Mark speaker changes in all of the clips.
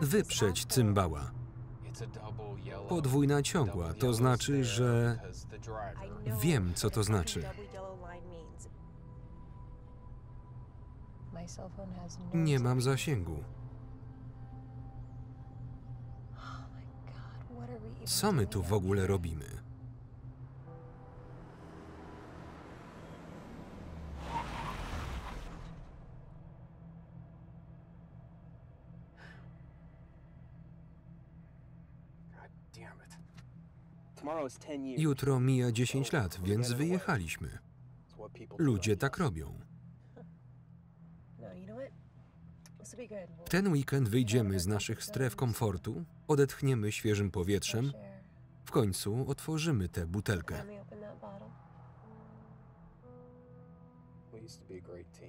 Speaker 1: Wyprzedź cymbała. Podwójna ciągła, to znaczy, że wiem, co to znaczy. Nie mam zasięgu. Co my tu w ogóle robimy? Jutro mija 10 lat, więc wyjechaliśmy. Ludzie tak robią. Ten weekend wyjdziemy z naszych stref komfortu, odetchniemy świeżym powietrzem, w końcu otworzymy tę butelkę.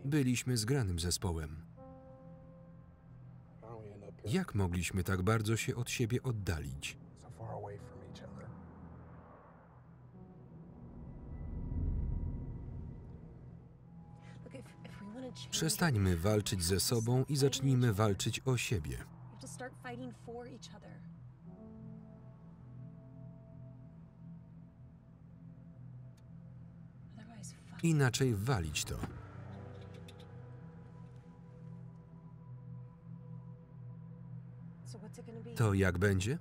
Speaker 1: Byliśmy zgranym zespołem. Jak mogliśmy tak bardzo się od siebie oddalić? Przestańmy walczyć ze sobą i zacznijmy walczyć o siebie. Inaczej walić to. To jak będzie?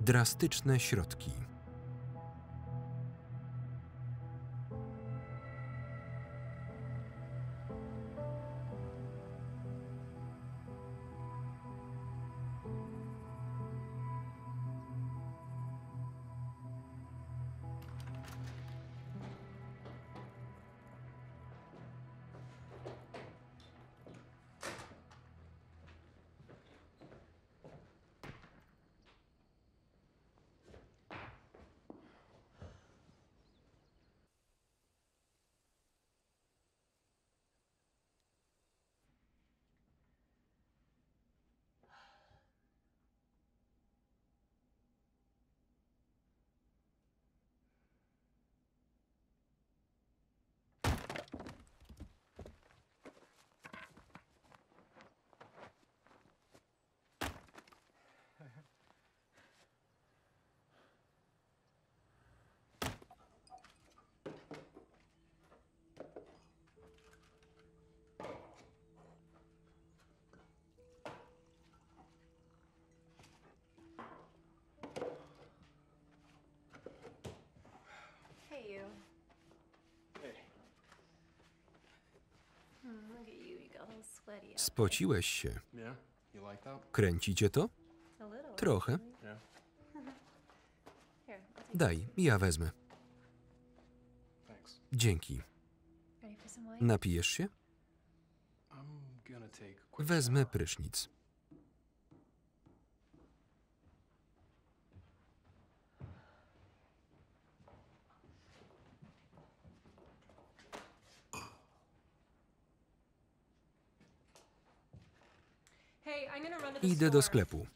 Speaker 1: Drastyczne środki. Spociłeś się. Kręci cię to? Trochę. Daj, ja wezmę. Dzięki. Napijesz się? Wezmę prysznic. Idę do sklepu.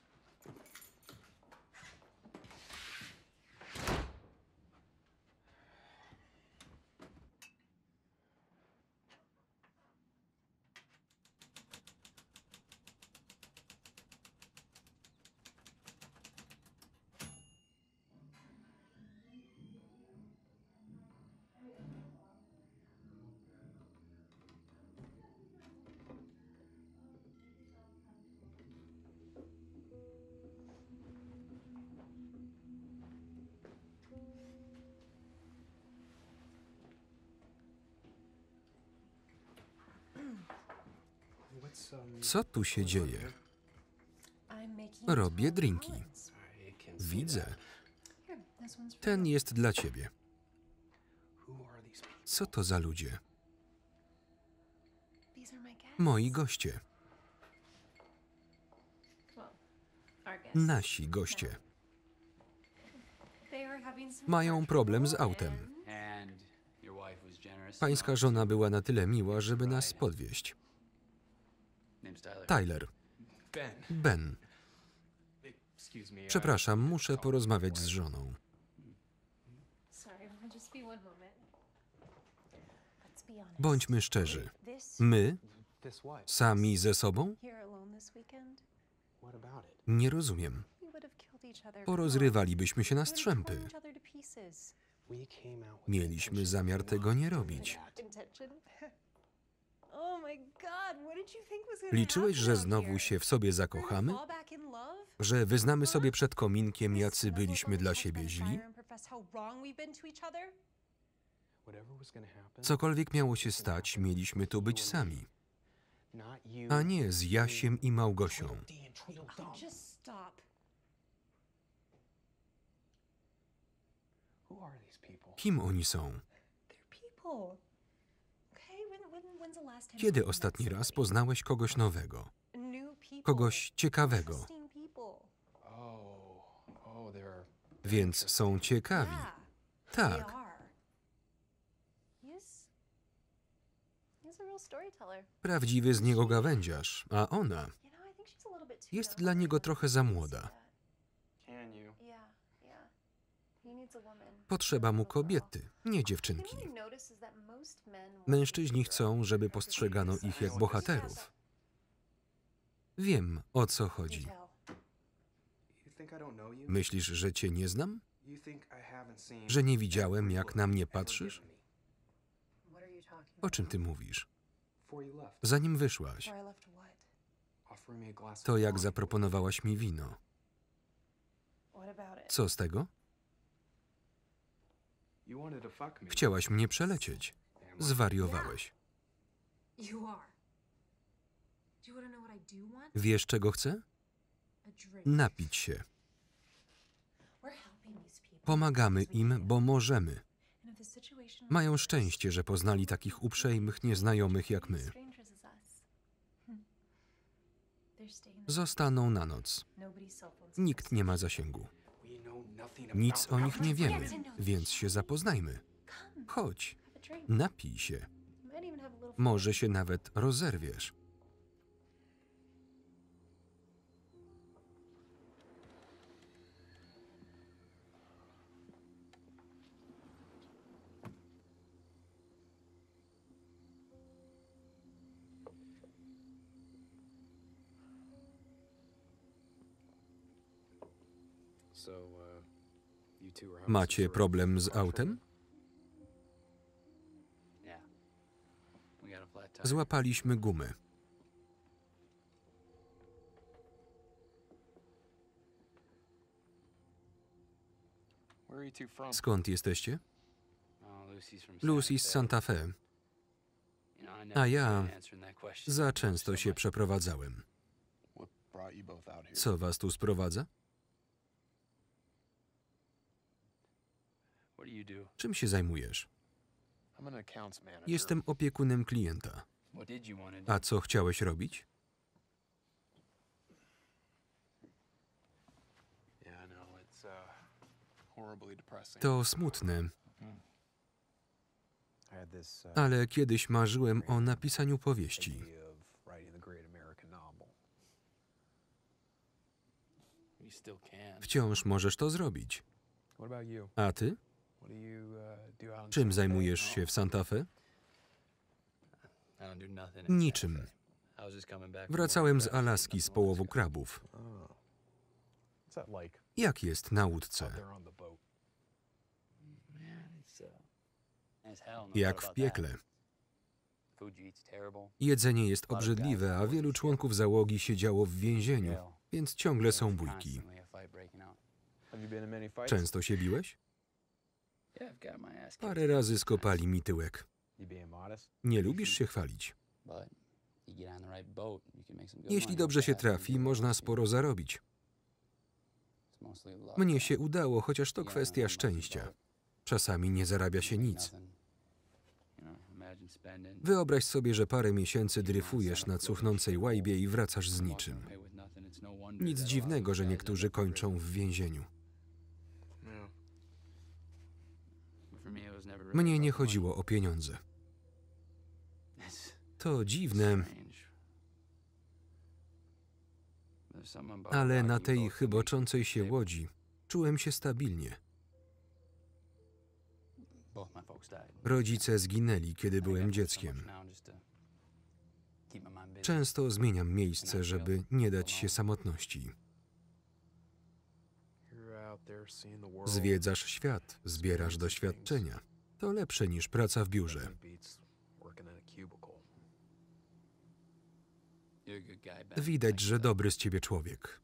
Speaker 1: Co tu się dzieje? Robię drinki. Widzę. Ten jest dla ciebie. Co to za ludzie? Moi goście. Nasi goście. Mają problem z autem. Pańska żona była na tyle miła, żeby nas podwieźć. Tyler. Ben. Przepraszam, muszę porozmawiać z żoną. Bądźmy szczerzy. My, sami ze sobą? Nie rozumiem. Porozrywalibyśmy się na strzępy. Mieliśmy zamiar tego nie robić. Liczyłeś, że znowu się w sobie zakochamy? Że wyznamy sobie przed kominkiem, jacy byliśmy dla siebie źli? Cokolwiek miało się stać, mieliśmy tu być sami, a nie z Jasiem i Małgosią. Kim oni są? Kiedy ostatni raz poznałeś kogoś nowego? Kogoś ciekawego? Więc są ciekawi. Tak. Prawdziwy z niego gawędziarz, a ona jest dla niego trochę za młoda. Potrzeba mu kobiety, nie dziewczynki. Mężczyźni chcą, żeby postrzegano ich jak bohaterów. Wiem, o co chodzi. Myślisz, że cię nie znam? Że nie widziałem, jak na mnie patrzysz? O czym ty mówisz? Zanim wyszłaś, to jak zaproponowałaś mi wino. Co z tego? Chciałaś mnie przelecieć. Zwariowałeś. Wiesz, czego chcę? Napić się. Pomagamy im, bo możemy. Mają szczęście, że poznali takich uprzejmych nieznajomych jak my. Zostaną na noc. Nikt nie ma zasięgu. Nic o nich nie wiemy, więc się zapoznajmy. Chodź, napij się. Może się nawet rozerwiesz. Macie problem z autem? Złapaliśmy gumę. Skąd jesteście? Lucy z Santa Fe. A ja za często się przeprowadzałem. Co was tu sprowadza? Czym się zajmujesz? Jestem opiekunem klienta. A co chciałeś robić? To smutne. Ale kiedyś marzyłem o napisaniu powieści. Wciąż możesz to zrobić. A ty? Czym zajmujesz się w Santa Fe? Niczym. Wracałem z Alaski z połowu krabów. Jak jest na łódce? Jak w piekle. Jedzenie jest obrzydliwe, a wielu członków załogi siedziało w więzieniu, więc ciągle są bójki. Często się biłeś? Parę razy skopali mi tyłek. Nie lubisz się chwalić. Jeśli dobrze się trafi, można sporo zarobić. Mnie się udało, chociaż to kwestia szczęścia. Czasami nie zarabia się nic. Wyobraź sobie, że parę miesięcy dryfujesz na cuchnącej łajbie i wracasz z niczym. Nic dziwnego, że niektórzy kończą w więzieniu. Mnie nie chodziło o pieniądze. Ale na tej chyboczącej się łodzi czułem się stabilnie. Rodzice zginęli, kiedy byłem dzieckiem. Często zmieniam miejsce, żeby nie dać się samotności. Zwiedzasz świat, zbierasz doświadczenia. To lepsze niż praca w biurze. Widać, że dobry z ciebie człowiek.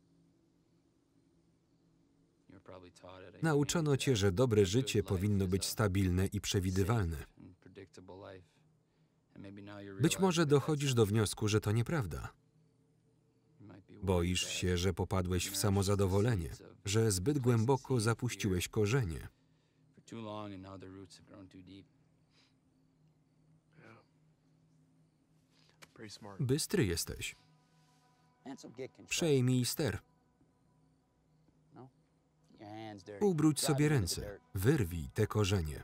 Speaker 1: Nauczono cię, że dobre życie powinno być stabilne i przewidywalne. Być może dochodzisz do wniosku, że to nieprawda. Boisz się, że popadłeś w samozadowolenie, że zbyt głęboko zapuściłeś korzenie. Bystry jesteś. Przejmij ster. Ubrudź sobie ręce. Wyrwij te korzenie.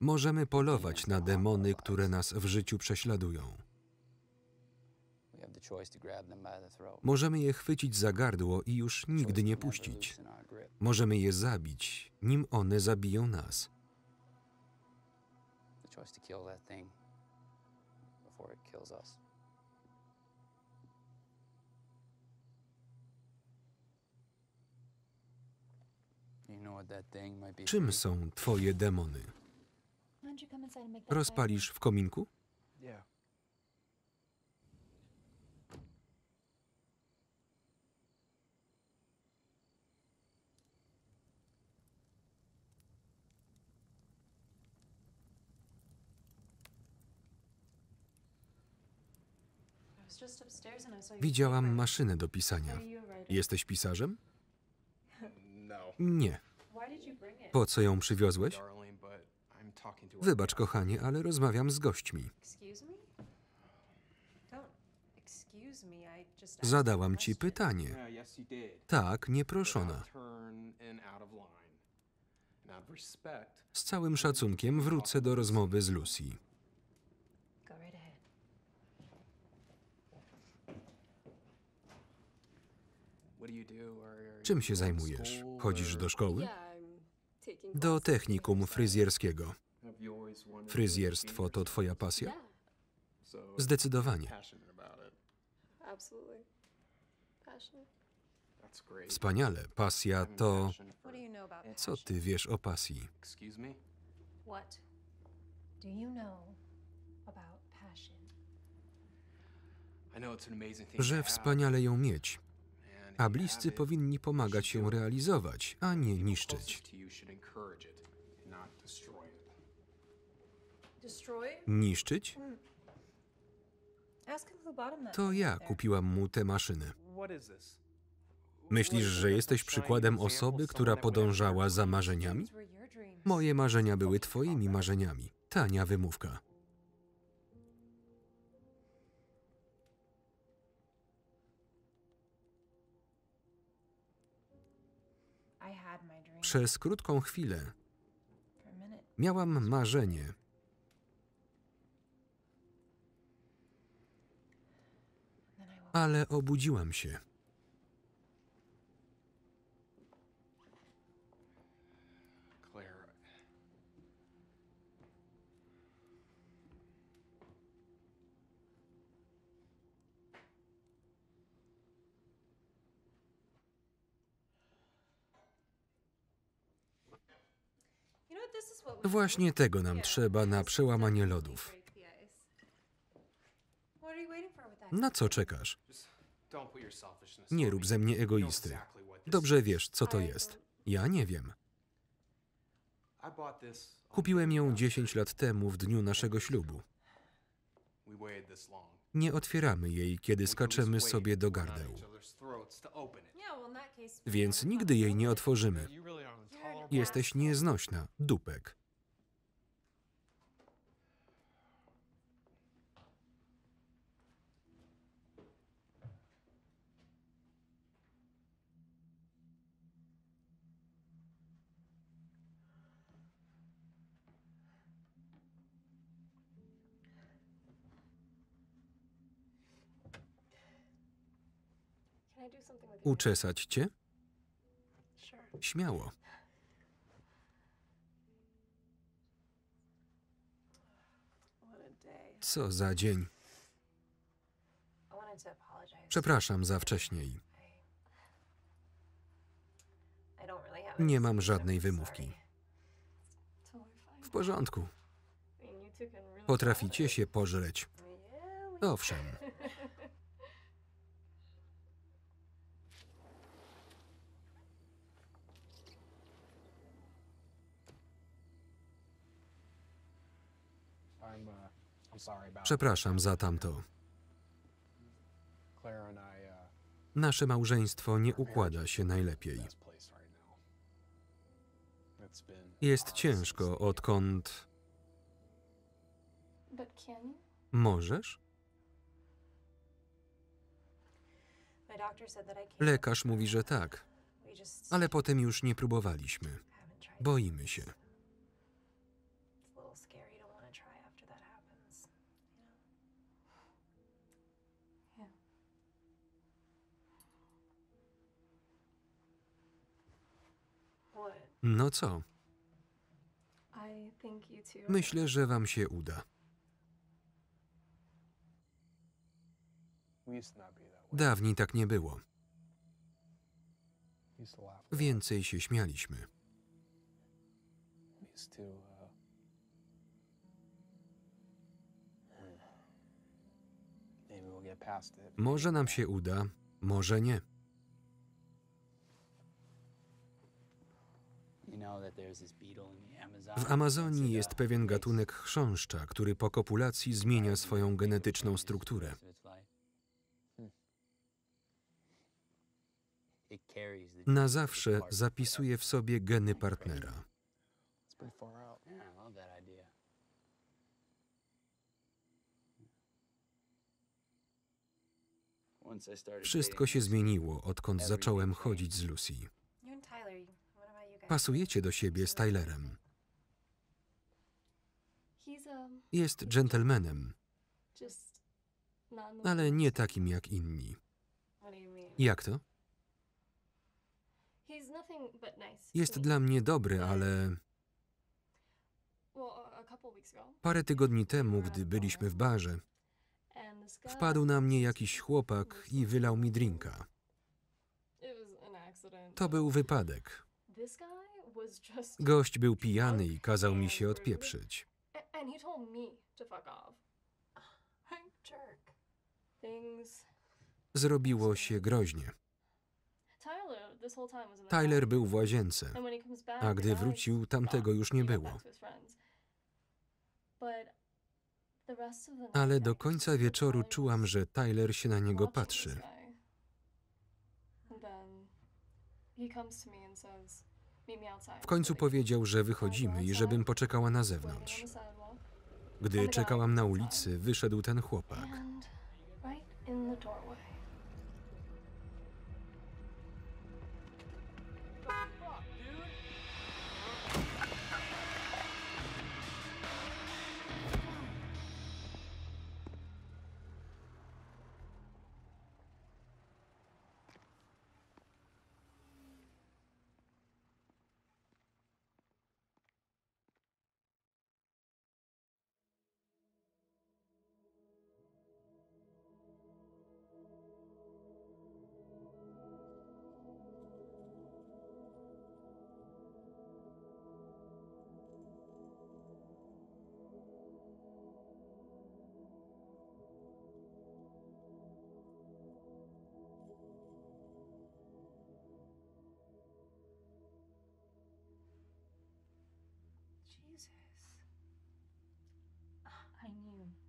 Speaker 1: Możemy polować na demony, które nas w życiu prześladują. Możemy je chwycić za gardło i już nigdy nie puścić. Możemy je zabić, nim one zabiją nas. Czym są twoje demony? Rozpalisz w kominku? Widziałam maszynę do pisania. Jesteś pisarzem? Nie. Po co ją przywiozłeś? Wybacz, kochanie, ale rozmawiam z gośćmi. Zadałam ci pytanie. Tak, nieproszona. Z całym szacunkiem wrócę do rozmowy z Lucy. Czym się zajmujesz? Chodzisz do szkoły? Do technikum fryzjerskiego. Fryzjerstwo to twoja pasja? Zdecydowanie. Wspaniale. Pasja to... Co ty wiesz o pasji? Że wspaniale ją mieć. A bliscy powinni pomagać ją realizować, a nie niszczyć. Niszczyć? To ja kupiłam mu tę maszynę. Myślisz, że jesteś przykładem osoby, która podążała za marzeniami? Moje marzenia były twoimi marzeniami. Tania wymówka. Przez krótką chwilę miałam marzenie. Ale obudziłam się. Właśnie tego nam trzeba na przełamanie lodów. Na co czekasz? Nie rób ze mnie egoisty. Dobrze wiesz, co to jest. Ja nie wiem. Kupiłem ją 10 lat temu w dniu naszego ślubu. Nie otwieramy jej, kiedy skaczemy sobie do gardeł. Więc nigdy jej nie otworzymy. Jesteś nieznośna, dupek. Uczesać cię? Śmiało. Co za dzień. Przepraszam za wcześniej. Nie mam żadnej wymówki. W porządku. Potraficie się pożreć. Owszem. Przepraszam za tamto. Nasze małżeństwo nie układa się najlepiej. Jest ciężko, odkąd... Możesz? Lekarz mówi, że tak, ale potem już nie próbowaliśmy. Boimy się. No co? Myślę, że wam się uda. Dawniej tak nie było. Więcej się śmialiśmy. Może nam się uda, może nie. W Amazonii jest pewien gatunek chrząszcza, który po kopulacji zmienia swoją genetyczną strukturę. Na zawsze zapisuje w sobie geny partnera. Wszystko się zmieniło, odkąd zacząłem chodzić z Lucy. Pasujecie do siebie z Tylerem. Jest dżentelmenem, ale nie takim jak inni. Jak to? Jest dla mnie dobry, ale... Parę tygodni temu, gdy byliśmy w barze, wpadł na mnie jakiś chłopak i wylał mi drinka. To był wypadek. Gość był pijany i kazał mi się odpieprzyć. Zrobiło się groźnie. Tyler był w łazience, a gdy wrócił, tamtego już nie było. Ale do końca wieczoru czułam, że Tyler się na niego patrzy. W końcu powiedział, że wychodzimy i żebym poczekała na zewnątrz. Gdy czekałam na ulicy, wyszedł ten chłopak.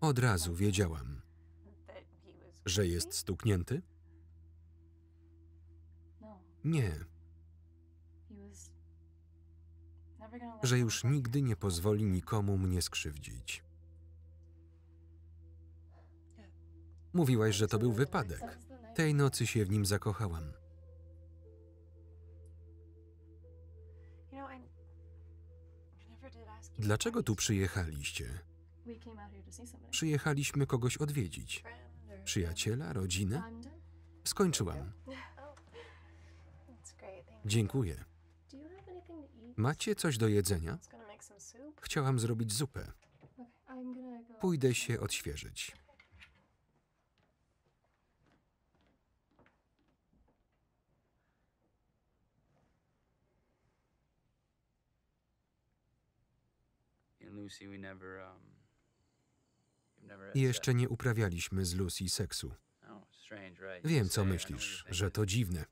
Speaker 1: Od razu wiedziałam, że jest stuknięty? Nie. Że już nigdy nie pozwoli nikomu mnie skrzywdzić. Mówiłaś, że to był wypadek. Tej nocy się w nim zakochałam. Dlaczego tu przyjechaliście? Przyjechaliśmy kogoś odwiedzić. Przyjaciela, rodzinę? Skończyłam. Dziękuję. Macie coś do jedzenia? Chciałam zrobić zupę. Pójdę się odświeżyć. Jeszcze nie uprawialiśmy z Lucy seksu. Wiem, co myślisz, że to dziwne.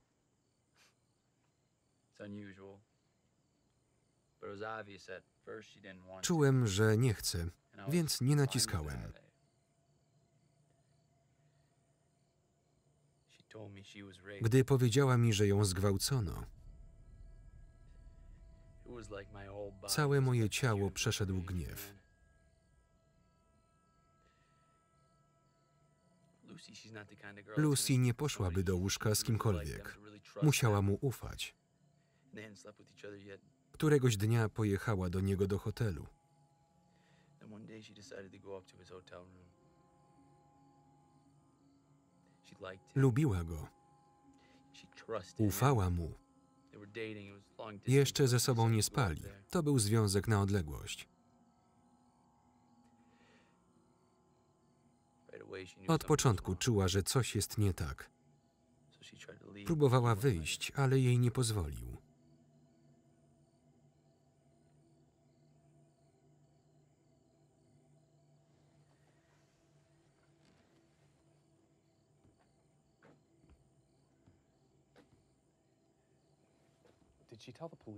Speaker 1: Czułem, że nie chcę, więc nie naciskałem. Gdy powiedziała mi, że ją zgwałcono, całe moje ciało przeszedł gniew. Lucy nie poszłaby do łóżka z kimkolwiek. Musiała mu ufać. Któregoś dnia pojechała do niego do hotelu. Lubiła go. Ufała mu. Jeszcze ze sobą nie spali. To był związek na odległość. Od początku czuła, że coś jest nie tak. Próbowała wyjść, ale jej nie pozwolił.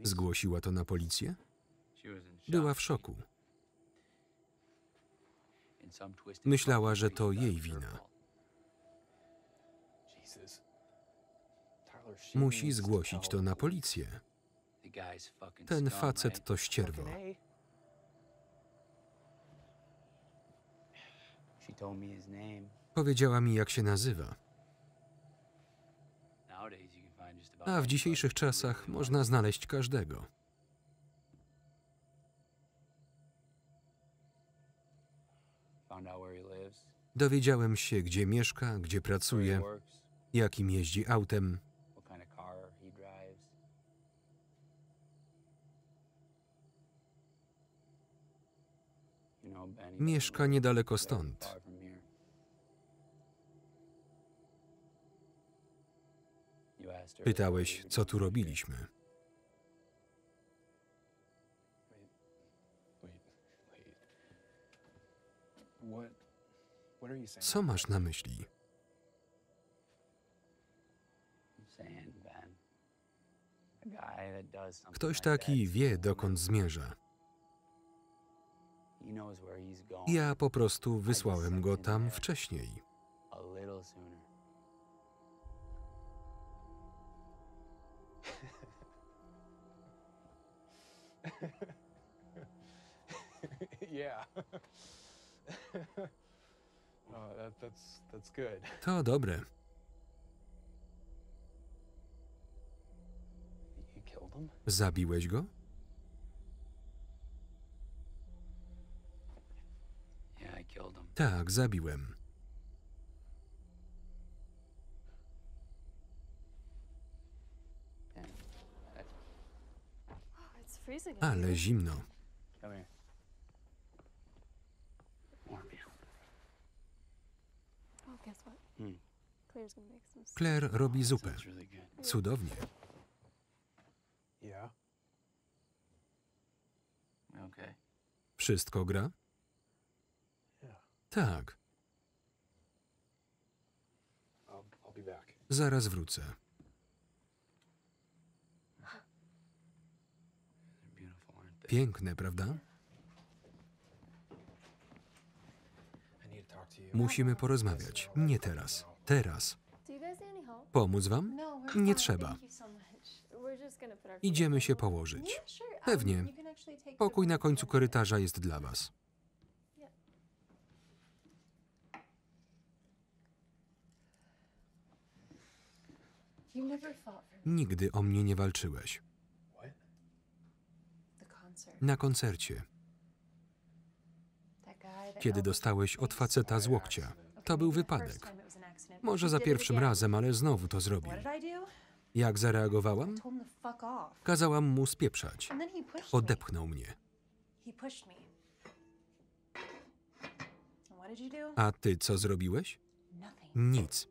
Speaker 1: Zgłosiła to na policję? Była w szoku. Myślała, że to jej wina. Musi zgłosić to na policję. Ten facet to ścierwo. Powiedziała mi, jak się nazywa. A w dzisiejszych czasach można znaleźć każdego. Dowiedziałem się, gdzie mieszka, gdzie pracuje, jakim jeździ autem. Mieszka niedaleko stąd. Pytałeś, co tu robiliśmy. Co masz na myśli? Ktoś taki wie, dokąd zmierza. Ja po prostu wysłałem go tam wcześniej. To dobre. Zabiłeś go? Tak, zabiłem. Ale zimno. Claire robi zupę. Cudownie. Wszystko gra? Tak. Zaraz wrócę. Piękne, prawda? Musimy porozmawiać. Nie teraz. Teraz. Pomóc wam? Nie trzeba. Idziemy się położyć. Pewnie. Pokój na końcu korytarza jest dla was. Nigdy o mnie nie walczyłeś. Na koncercie. Kiedy dostałeś od faceta z łokcia. To był wypadek. Może za pierwszym razem, ale znowu to zrobił. Jak zareagowałam?
Speaker 2: Told him to fuck off.
Speaker 1: Kazałam mu spieprzać.
Speaker 2: And then he pushed me.
Speaker 1: Odepchnął mnie.
Speaker 2: He pushed me. And what did you do?
Speaker 1: A ty co zrobiłeś?
Speaker 2: Nothing.
Speaker 1: Nic.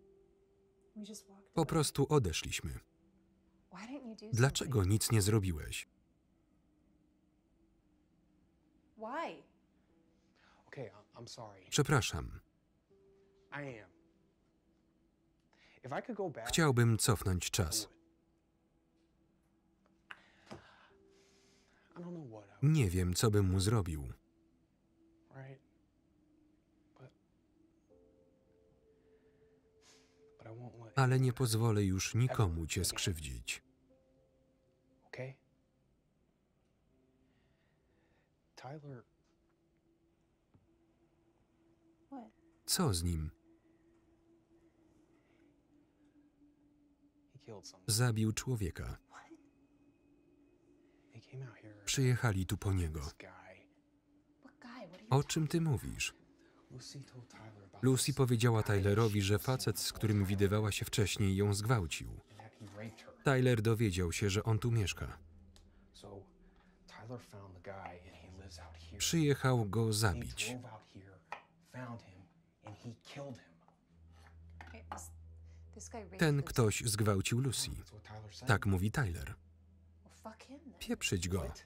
Speaker 2: We just walked
Speaker 1: Po
Speaker 2: away.
Speaker 1: prostu odeszliśmy.
Speaker 2: Why didn't you do
Speaker 1: Dlaczego
Speaker 2: something?
Speaker 1: nic nie zrobiłeś?
Speaker 2: Why?
Speaker 3: Okay, I'm sorry.
Speaker 1: Przepraszam.
Speaker 3: I am. If I could go back,
Speaker 1: Chciałbym cofnąć
Speaker 3: I
Speaker 1: czas.
Speaker 3: would. I don't know what I would,
Speaker 1: Nie wiem, co bym mu zrobił.
Speaker 3: right? But I won't let
Speaker 1: Ale nie pozwolę już nikomu cię skrzywdzić.
Speaker 3: Okay? Tyler,
Speaker 2: What?
Speaker 1: Co z nim?
Speaker 3: he killed someone.
Speaker 1: Zabił człowieka.
Speaker 2: What?
Speaker 3: He came out here.
Speaker 1: Przyjechali tu po niego.
Speaker 3: This guy.
Speaker 2: What guy? What are you
Speaker 1: O czym ty mówisz?
Speaker 3: Lucy told Tyler about
Speaker 1: Lucy
Speaker 3: this
Speaker 1: powiedziała
Speaker 3: guy
Speaker 1: Tylerowi, że
Speaker 3: she was
Speaker 1: facet, z
Speaker 3: seeing
Speaker 1: którym widywała się wcześniej, ją zgwałcił.
Speaker 3: and that he raped her.
Speaker 1: Tyler dowiedział się, że on tu mieszka.
Speaker 3: So Tyler found the guy and he lives out here.
Speaker 1: Przyjechał go
Speaker 3: He
Speaker 1: zabić.
Speaker 3: drove out here, found him, and he killed him.
Speaker 2: Wait, this guy raped
Speaker 1: Ten
Speaker 2: Lucy?
Speaker 1: ktoś zgwałcił Lucy.
Speaker 3: That's what Tyler said.
Speaker 1: Tak mówi Tyler.
Speaker 2: Well, fuck him then.
Speaker 1: Pieprzyć go.
Speaker 3: What?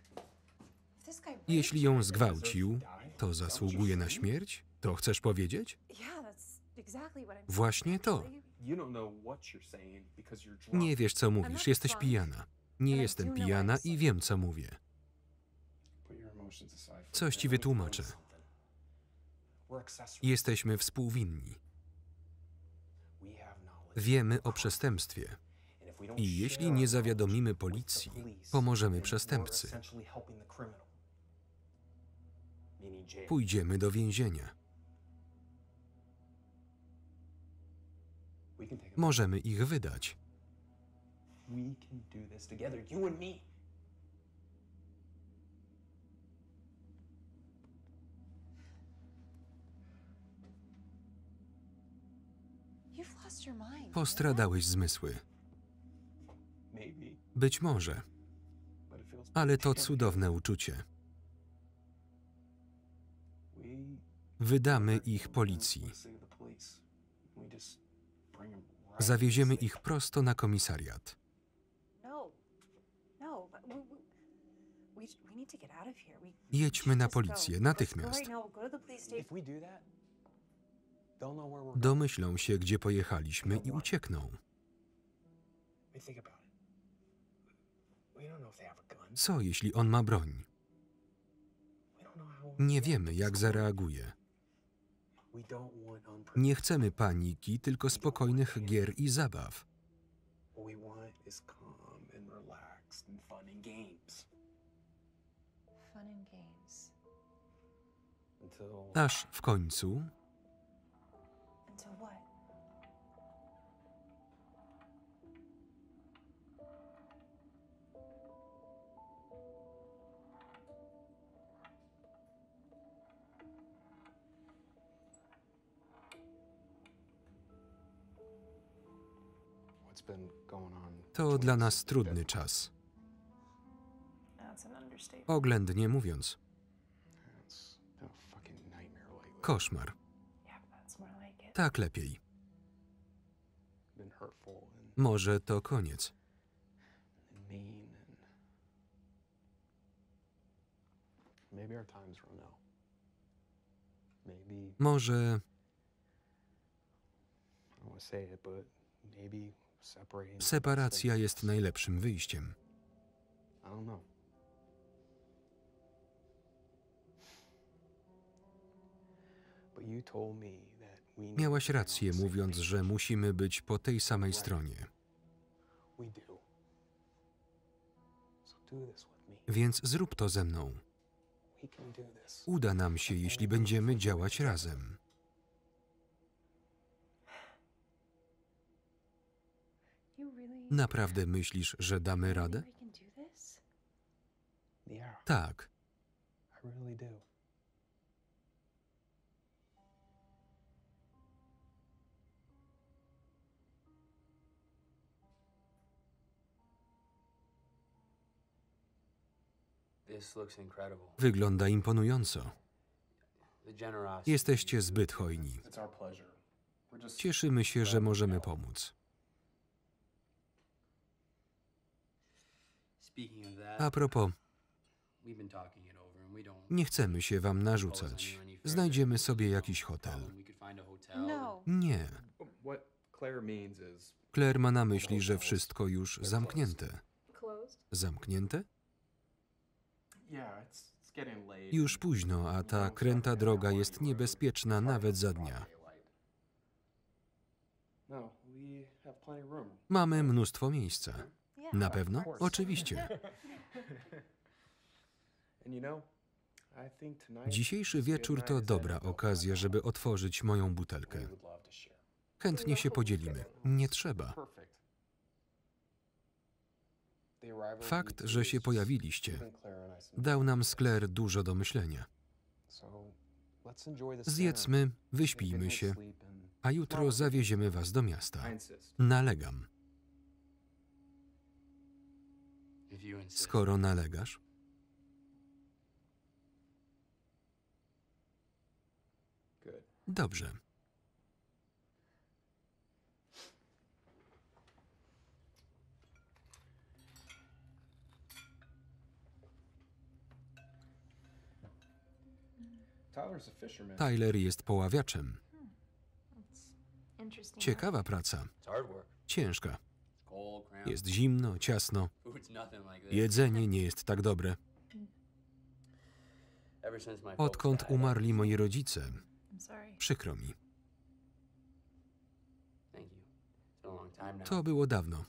Speaker 2: If this guy raped
Speaker 1: Jeśli
Speaker 2: you,
Speaker 1: ją zgwałcił, to zasługuje na śmierć? To chcesz powiedzieć?
Speaker 2: Yeah, that's exactly what I'm
Speaker 1: Właśnie to.
Speaker 2: actually.
Speaker 4: You don't know what you're saying because you're drunk.
Speaker 1: Nie wiesz, co mówisz. Jesteś pijana. Nie jestem pijana i wiem, co mówię.
Speaker 3: Put your emotions aside for a
Speaker 1: Coś ci
Speaker 3: minute. Let me
Speaker 1: wytłumaczę.
Speaker 3: tell you something. We're accessories.
Speaker 1: Jesteśmy współwinni.
Speaker 3: We have knowledge.
Speaker 1: Wiemy o przestępstwie.
Speaker 3: And if we don't
Speaker 1: I jeśli
Speaker 3: share
Speaker 1: nie
Speaker 3: our
Speaker 1: zawiadomimy
Speaker 3: knowledge with the
Speaker 1: policji,
Speaker 3: police,
Speaker 1: pomożemy
Speaker 3: then we're
Speaker 1: przestępcy.
Speaker 3: essentially helping the criminal. Meaning jail.
Speaker 1: Pójdziemy do więzienia.
Speaker 3: We can take a
Speaker 1: Możemy ich wydać.
Speaker 3: We can do this together, you and me.
Speaker 2: You've lost your mind.
Speaker 1: Postradałeś zmysły.
Speaker 3: Maybe,
Speaker 1: Być może.
Speaker 3: but it feels
Speaker 1: Ale to
Speaker 3: damn good.
Speaker 1: cudowne uczucie.
Speaker 3: We
Speaker 1: Wydamy ich policji.
Speaker 3: Let's say the police. We just bring 'em right
Speaker 1: Zawieziemy
Speaker 3: to the
Speaker 1: ich prosto na komisariat.
Speaker 2: No. No, but we need to get out of here.
Speaker 1: Jedźmy na
Speaker 2: Just go.
Speaker 1: policję,
Speaker 2: Let's
Speaker 1: natychmiast.
Speaker 2: go right now. We'll go to the police
Speaker 3: state.
Speaker 2: station.
Speaker 3: If we do that, they'll know where we're going.
Speaker 1: Domyślą się, gdzie pojechaliśmy i uciekną.
Speaker 3: I mean, think about it. We don't know if they have a gun.
Speaker 1: Co, jeśli on ma broń?
Speaker 3: We don't know how.
Speaker 1: Nie wiemy, jak zareaguje.
Speaker 3: We don't want unpredictable.
Speaker 1: Nie chcemy paniki, tylko spokojnych gier i zabaw.
Speaker 3: What we want is calm and relaxed and fun and games
Speaker 2: Fun and games.
Speaker 3: until
Speaker 1: Aż w końcu
Speaker 2: Until what?
Speaker 3: what's been going on.
Speaker 1: to dla nas trudny czas.
Speaker 2: That's an understatement.
Speaker 1: Oględnie mówiąc,
Speaker 3: It's been a fucking nightmare lately.
Speaker 1: koszmar.
Speaker 2: Yeah, that's more like it.
Speaker 1: Tak lepiej.
Speaker 3: Been hurtful and
Speaker 1: Może to koniec.
Speaker 3: mean and maybe our time's run out. Maybe
Speaker 1: Może
Speaker 3: I don't want to say it, but maybe separating.
Speaker 1: separacja jest najlepszym wyjściem.
Speaker 3: I don't know. But you told me that we need
Speaker 1: Miałaś
Speaker 3: to be on
Speaker 1: rację,
Speaker 3: the same
Speaker 1: mówiąc,
Speaker 3: page.
Speaker 1: że musimy być po tej samej stronie.
Speaker 3: We do. So do this with me.
Speaker 1: Więc zrób to ze mną.
Speaker 3: We can do this.
Speaker 1: Uda nam się, jeśli będziemy działać razem.
Speaker 2: You really
Speaker 1: Naprawdę myślisz, że damy radę?
Speaker 2: we can do this?
Speaker 3: Yeah,
Speaker 1: Tak.
Speaker 3: I really do.
Speaker 1: Wygląda imponująco. Jesteście zbyt hojni.
Speaker 4: It's our pleasure. We're just
Speaker 1: Cieszymy się, że możemy pomóc. A propos, nie chcemy się wam narzucać. Znajdziemy sobie jakiś hotel.
Speaker 2: No.
Speaker 1: Nie.
Speaker 4: what Claire means is
Speaker 1: Claire ma na myśli, że wszystko już zamknięte. Zamknięte?
Speaker 4: yeah, it's getting late.
Speaker 1: Już późno, a ta kręta droga jest niebezpieczna nawet za dnia.
Speaker 4: No, we have plenty of room.
Speaker 1: Mamy mnóstwo miejsca.
Speaker 2: Yeah.
Speaker 1: Na pewno? Oczywiście.
Speaker 4: And you know, I think tonight
Speaker 1: Dzisiejszy
Speaker 4: is a good
Speaker 1: wieczór
Speaker 4: night
Speaker 1: to
Speaker 4: as
Speaker 1: dobra
Speaker 4: any.
Speaker 1: okazja, żeby otworzyć moją butelkę.
Speaker 4: We would love to share.
Speaker 1: Chętnie się podzielimy. Nie trzeba.
Speaker 4: Perfect. The arrival of
Speaker 1: Fakt,
Speaker 4: you
Speaker 1: że
Speaker 4: two
Speaker 1: się
Speaker 4: is
Speaker 1: pojawiliście,
Speaker 4: giving Claire and I some
Speaker 1: dał nam z Claire dużo do myślenia.
Speaker 4: So, let's enjoy this
Speaker 1: Zjedzmy,
Speaker 4: dinner. Get a
Speaker 1: wyśpijmy
Speaker 4: good
Speaker 1: się,
Speaker 4: night's sleep and
Speaker 1: a jutro zawieziemy was do miasta.
Speaker 4: I insist.
Speaker 1: Nalegam. Skoro nalegasz,
Speaker 4: Good.
Speaker 1: dobrze.
Speaker 4: Tyler's a fisherman.
Speaker 1: Tyler jest poławiaczem. Ciekawa praca. Ciężka. Jest zimno, ciasno. Jedzenie nie jest tak dobre. Odkąd umarli moi rodzice,
Speaker 2: I'm sorry.
Speaker 1: przykro mi. To było dawno.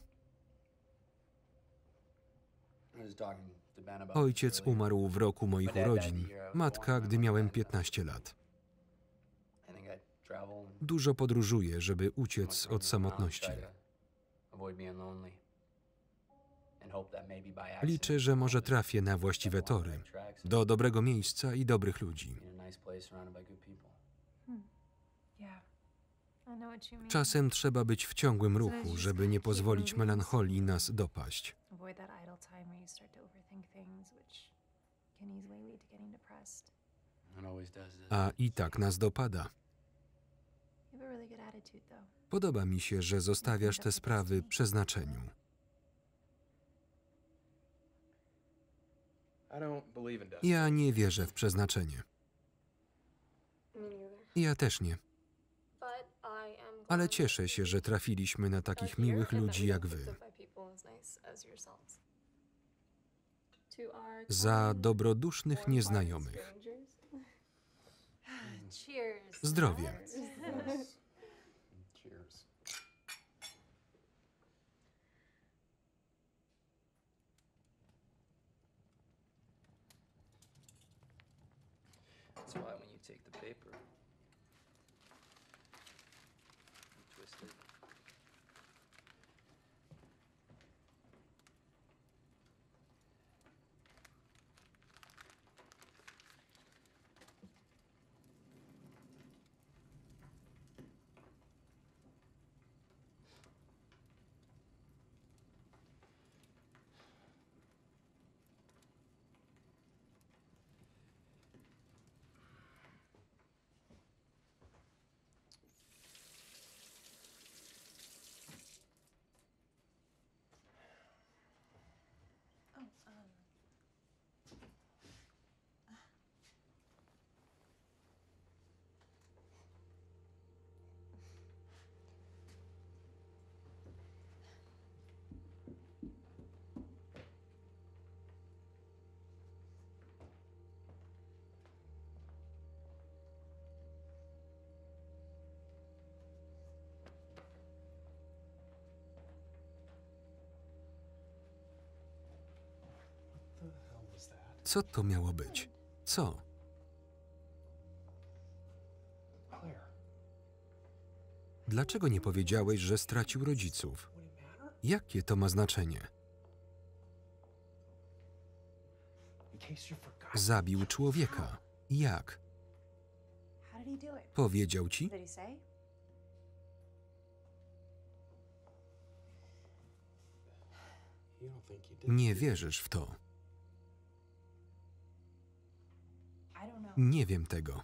Speaker 1: Ojciec umarł w roku moich urodzin, matka, gdy miałem 15 lat. Dużo podróżuję, żeby uciec od samotności. Liczę, że może trafię na właściwe tory, do dobrego miejsca i dobrych ludzi.
Speaker 2: Yeah. I know what you mean.
Speaker 1: Czasem trzeba być w ciągłym ruchu, żeby nie pozwolić melancholii nas dopaść.
Speaker 2: Avoid that idle time where you start to overthink things, which can easily lead to getting depressed.
Speaker 1: A i tak nas dopada.
Speaker 2: You have a really good attitude, though.
Speaker 1: Podoba mi się, że zostawiasz te sprawy przeznaczeniu.
Speaker 4: I don't believe in destiny.
Speaker 1: Ja nie wierzę w przeznaczenie. Ja też nie. Ale cieszę się, że trafiliśmy na takich miłych ludzi jak wy. Za dobrodusznych nieznajomych.
Speaker 2: Cheers.
Speaker 1: Zdrowie.
Speaker 4: Cheers.
Speaker 5: That's why when you take the paper, you twist it.
Speaker 2: Oh,
Speaker 4: What the hell was that?
Speaker 1: Co to miało być? Co?
Speaker 4: Claire.
Speaker 1: Dlaczego nie powiedziałeś, że stracił rodziców?
Speaker 3: Would it matter?
Speaker 1: Jakie to ma znaczenie?
Speaker 3: In case you forgot.
Speaker 1: Zabił człowieka. Jak?
Speaker 2: how did he do it?
Speaker 1: Powiedział ci?
Speaker 2: Did he say?
Speaker 3: You don't think you did?
Speaker 1: Nie wierzysz w to. Nie wiem tego.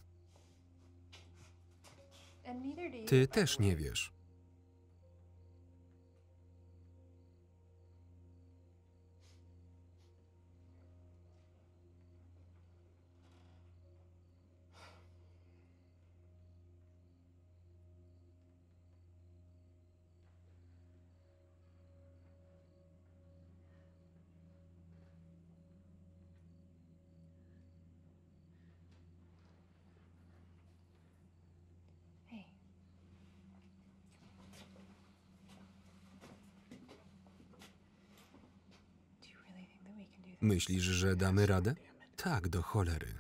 Speaker 1: Ty też nie wiesz.
Speaker 2: Hey. Do you really think that we can do this?
Speaker 1: Myślisz, że damy radę? Tak, do cholery.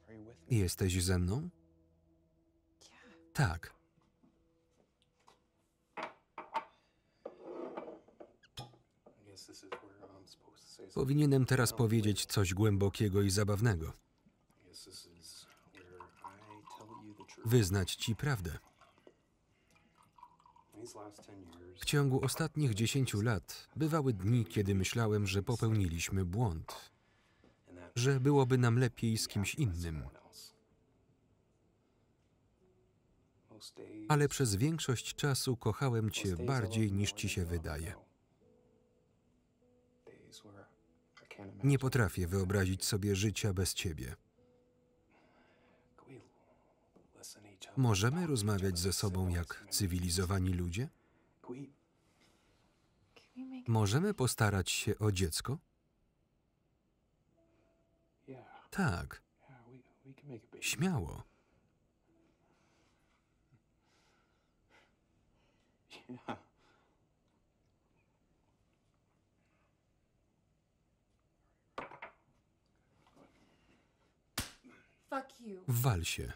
Speaker 3: Are you with me?
Speaker 1: Jesteś ze mną? Tak.
Speaker 3: I guess this is where I'm supposed to say something.
Speaker 1: Powinienem teraz powiedzieć coś głębokiego i zabawnego.
Speaker 3: I guess this is where I tell you the truth.
Speaker 1: Wyznać ci prawdę.
Speaker 3: These last 10 years,
Speaker 1: W ciągu ostatnich 10 lat bywały dni, kiedy myślałem, że popełniliśmy błąd,
Speaker 3: and that
Speaker 1: że byłoby nam lepiej z kimś innym.
Speaker 3: someone else. Most days,
Speaker 1: Ale przez większość czasu kochałem
Speaker 3: most
Speaker 1: cię
Speaker 3: days I
Speaker 1: bardziej
Speaker 3: love
Speaker 1: niż
Speaker 3: more
Speaker 1: ci
Speaker 3: than
Speaker 1: się
Speaker 3: I love
Speaker 1: wydaje.
Speaker 3: now. Days where I can't
Speaker 1: Nie
Speaker 3: imagine
Speaker 1: potrafię wyobrazić sobie życia bez ciebie.
Speaker 3: Can we listen to each other,
Speaker 1: Możemy
Speaker 3: talk to each
Speaker 1: rozmawiać
Speaker 3: other
Speaker 1: ze
Speaker 3: like
Speaker 1: sobą
Speaker 3: civilized
Speaker 1: jak
Speaker 3: humans?
Speaker 1: cywilizowani ludzie?
Speaker 3: Can we
Speaker 2: Can we make
Speaker 1: Możemy postarać się o dziecko?
Speaker 3: Yeah,
Speaker 1: Tak,
Speaker 3: yeah, we can make a baby.
Speaker 1: śmiało.
Speaker 3: Yeah.
Speaker 2: fuck you?
Speaker 1: W walsie.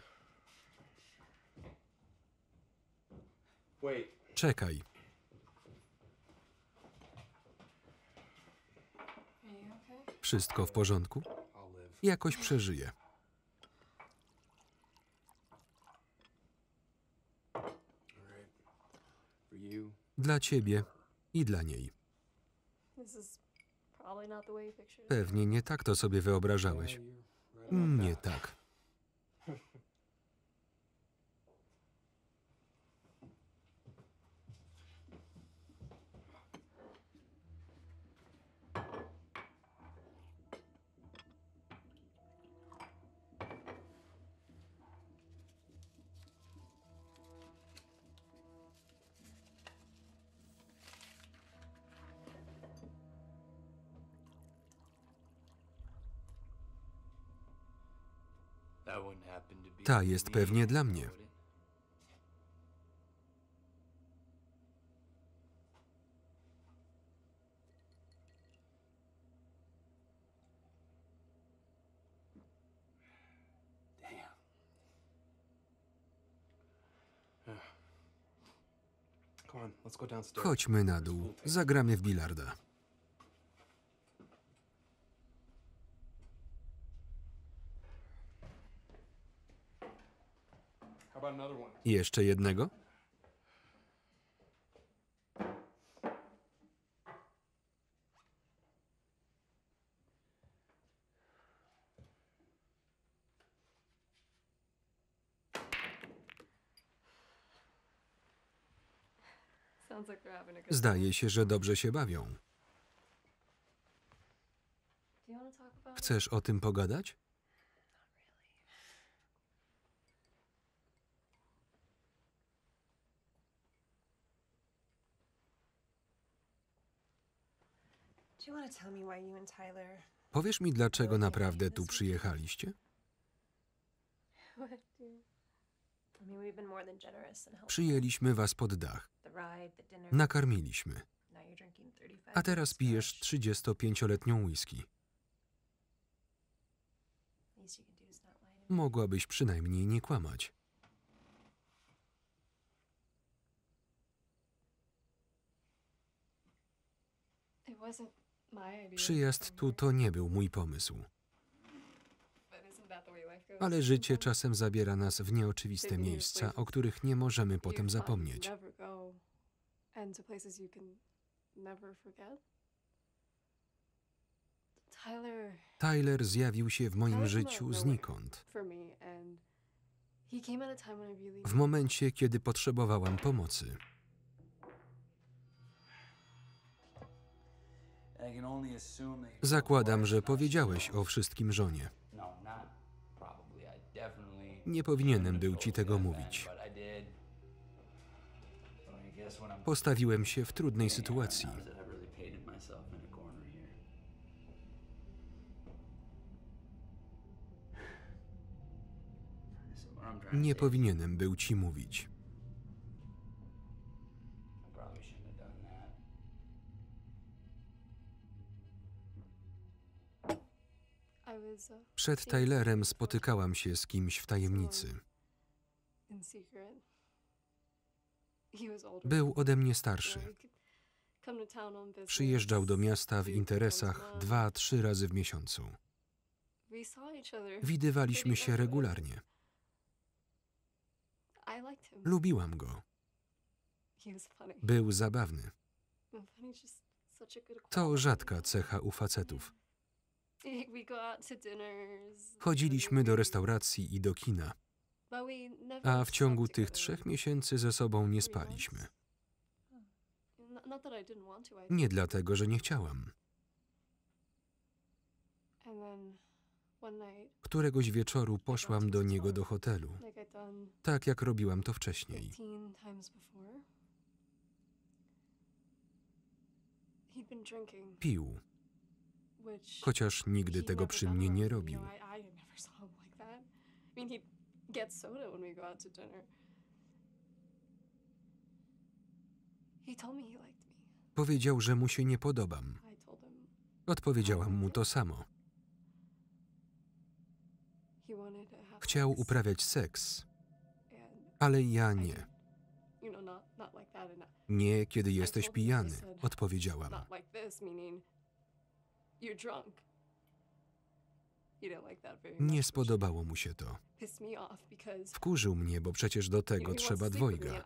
Speaker 3: Wait.
Speaker 1: Czekaj.
Speaker 2: Are you okay?
Speaker 1: Wszystko w porządku?
Speaker 3: I'll live.
Speaker 1: Jakoś przeżyję.
Speaker 3: All right. For you,
Speaker 1: Dla ciebie i dla niej.
Speaker 2: This is probably not the way you pictured it.
Speaker 1: Pewnie nie tak to sobie wyobrażałeś.
Speaker 3: you're right about
Speaker 1: Nie
Speaker 3: that.
Speaker 1: tak.
Speaker 5: That wouldn't happen to be
Speaker 1: Ta jest
Speaker 5: me,
Speaker 1: pewnie dla mnie.
Speaker 5: would it?
Speaker 3: Damn. Come on, let's go downstairs.
Speaker 1: Chodźmy na dół. Zagramy w bilarda.
Speaker 3: How about another one?
Speaker 1: Jeszcze jednego?
Speaker 2: Sounds like we're having a good
Speaker 1: Zdaje się, że dobrze się bawią.
Speaker 2: Do you want to talk about it?
Speaker 1: Chcesz o tym pogadać?
Speaker 2: Do you want to tell me why you and Tyler?
Speaker 1: Powiesz mi, dlaczego naprawdę tu przyjechaliście?
Speaker 2: What, dude?
Speaker 1: Przyjęliśmy was pod dach. Nakarmiliśmy. A teraz pijesz 35-letnią whisky. Mogłabyś przynajmniej nie kłamać. Przyjazd tu to nie był mój pomysł. Ale życie czasem zabiera nas w nieoczywiste miejsca, o których nie możemy potem zapomnieć. Tyler zjawił się w moim życiu znikąd. W momencie, kiedy potrzebowałam pomocy. Zakładam, że powiedziałeś o wszystkim żonie. Nie powinienem był ci tego mówić. Postawiłem się w trudnej sytuacji. Nie powinienem był ci mówić. Przed Tylerem spotykałam się z kimś w tajemnicy. Był ode mnie starszy. Przyjeżdżał do miasta w interesach 2-3 razy w miesiącu. Widywaliśmy się regularnie. Lubiłam go. Był zabawny. To rzadka cecha u facetów. Chodziliśmy do restauracji i do kina, a w ciągu tych 3 miesięcy ze sobą nie spaliśmy. Nie dlatego, że nie chciałam. Któregoś wieczoru poszłam do niego do hotelu, tak jak robiłam to wcześniej. Pił, chociaż nigdy tego przy mnie nie robił. Powiedział, że mu się nie podobam. Odpowiedziałam mu to samo. Chciał uprawiać seks, ale ja nie. Nie, kiedy jesteś pijany, odpowiedziałam. Nie spodobało mu się to. Wkurzył mnie, bo przecież do tego trzeba dwojga.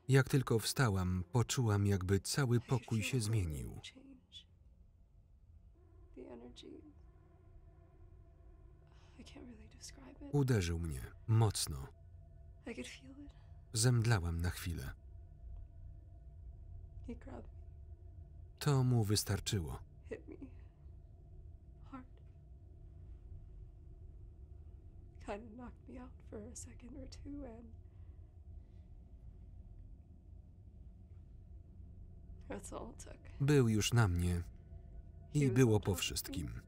Speaker 1: Jak tylko wstałam, poczułam, jakby cały pokój się zmienił. Uderzył mnie mocno. Zemdlałam na chwilę. To mu wystarczyło. Był już na mnie i było po wszystkim.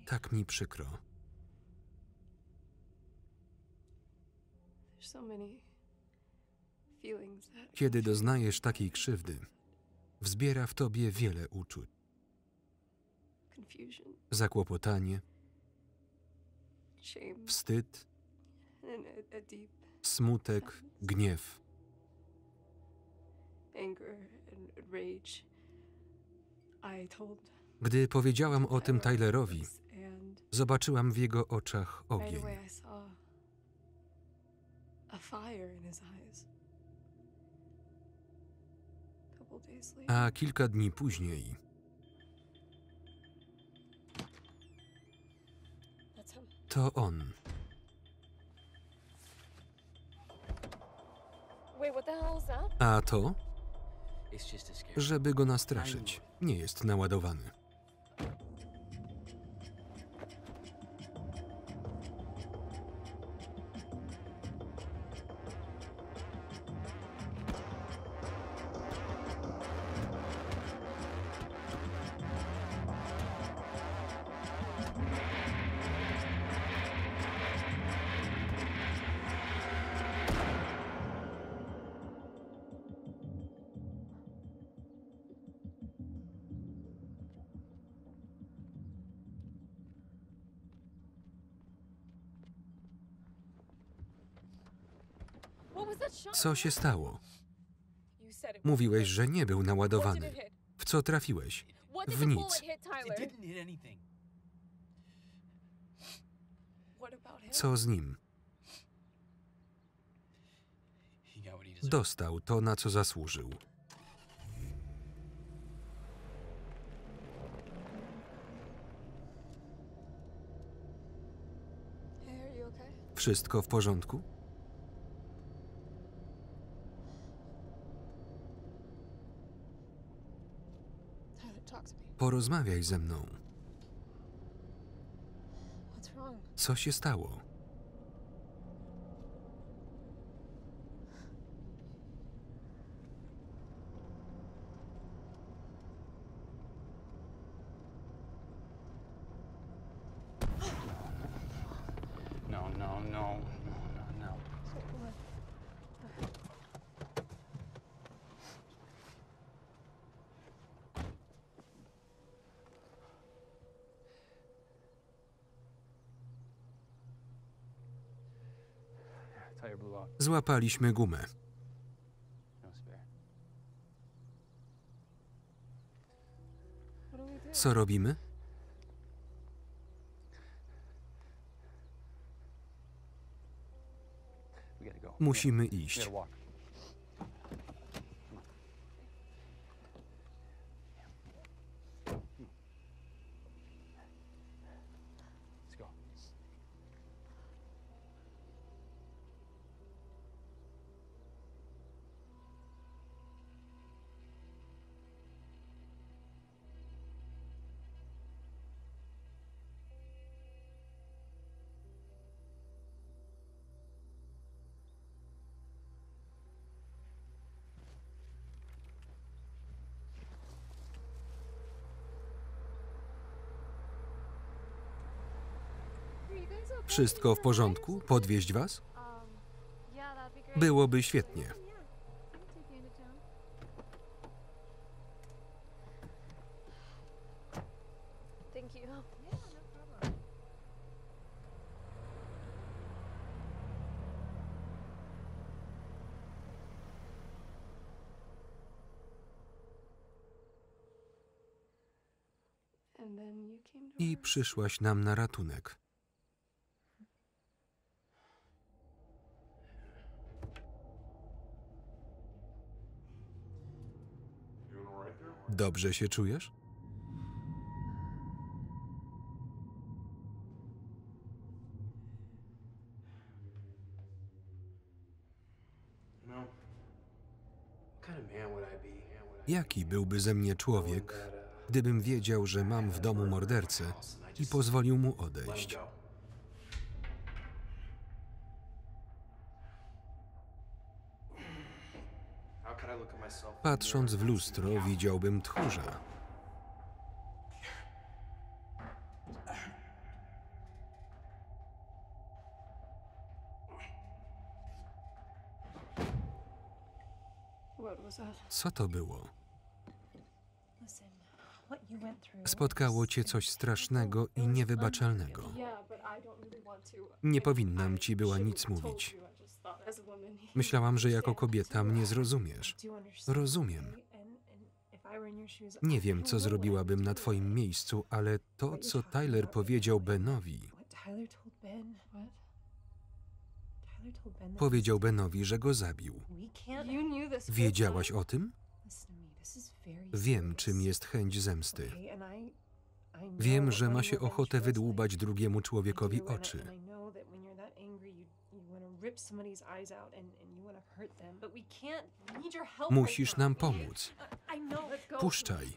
Speaker 1: Tak mi przykro. Kiedy doznajesz takiej krzywdy, wzbiera w tobie wiele uczuć. Zakłopotanie, wstyd, smutek, gniew. Gdy powiedziałam o tym Tylerowi, zobaczyłam w jego oczach ogień. A kilka dni później to on. A to? Żeby go nastraszyć. Nie jest naładowany. Co się stało? Mówiłeś, że nie był naładowany. W co trafiłeś? W nic. Co z nim? Dostał to, na co zasłużył. Wszystko w porządku? Porozmawiaj ze mną. Co się stało?
Speaker 4: No. Tire blew out.
Speaker 1: Złapaliśmy gumę.
Speaker 4: No spare.
Speaker 1: Co robimy?
Speaker 4: We gotta go.
Speaker 1: Musimy
Speaker 4: We
Speaker 1: iść.
Speaker 4: gotta walk. Let's go.
Speaker 1: Wszystko w porządku? Podwieźć was? Byłoby świetnie. I przyszłaś nam na ratunek. Dobrze się czujesz? Jaki byłby ze mnie człowiek, gdybym wiedział, że mam w domu mordercę i pozwolił mu odejść? Patrząc w lustro, widziałbym tchórza. Co to było? Spotkało cię coś strasznego i niewybaczalnego. Nie powinnam ci była nic mówić. Myślałam, że jako kobieta mnie zrozumiesz. Rozumiem. Nie wiem, co zrobiłabym na twoim miejscu, ale to, co Tyler powiedział Benowi... Powiedział Benowi, że go zabił. Wiedziałaś o tym? Wiem, czym jest chęć zemsty. Wiem, że ma się ochotę wydłubać drugiemu człowiekowi oczy. Musisz nam pomóc. Puszczaj.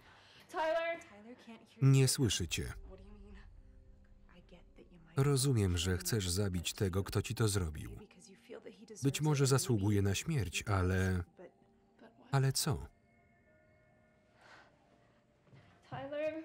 Speaker 1: Nie słyszy cię. Rozumiem, że chcesz zabić tego, kto ci to zrobił. Być może zasługuje na śmierć, ale... Ale co?
Speaker 6: Tyler?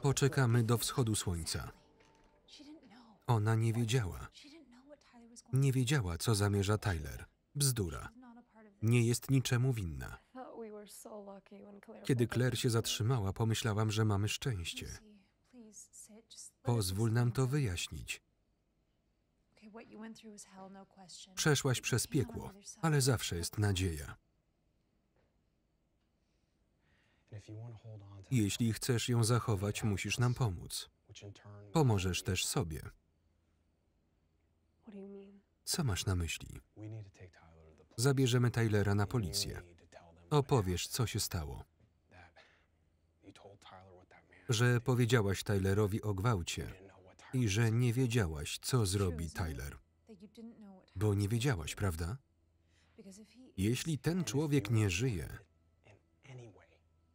Speaker 1: Poczekamy do wschodu słońca. Ona nie wiedziała. Nie wiedziała, co zamierza Tyler. Bzdura. Nie jest niczemu winna. Kiedy Claire się zatrzymała, pomyślałam, że mamy szczęście. Pozwól nam to wyjaśnić. Przeszłaś przez piekło, ale zawsze jest nadzieja. Jeśli chcesz ją zachować, musisz nam pomóc. Pomożesz też sobie. Co masz na myśli? Zabierzemy Tylera na policję. Opowiesz, co się stało. Że powiedziałaś Tylerowi o gwałcie i że nie wiedziałaś, co zrobi Tyler. Bo nie wiedziałaś, prawda? Jeśli ten człowiek nie żyje,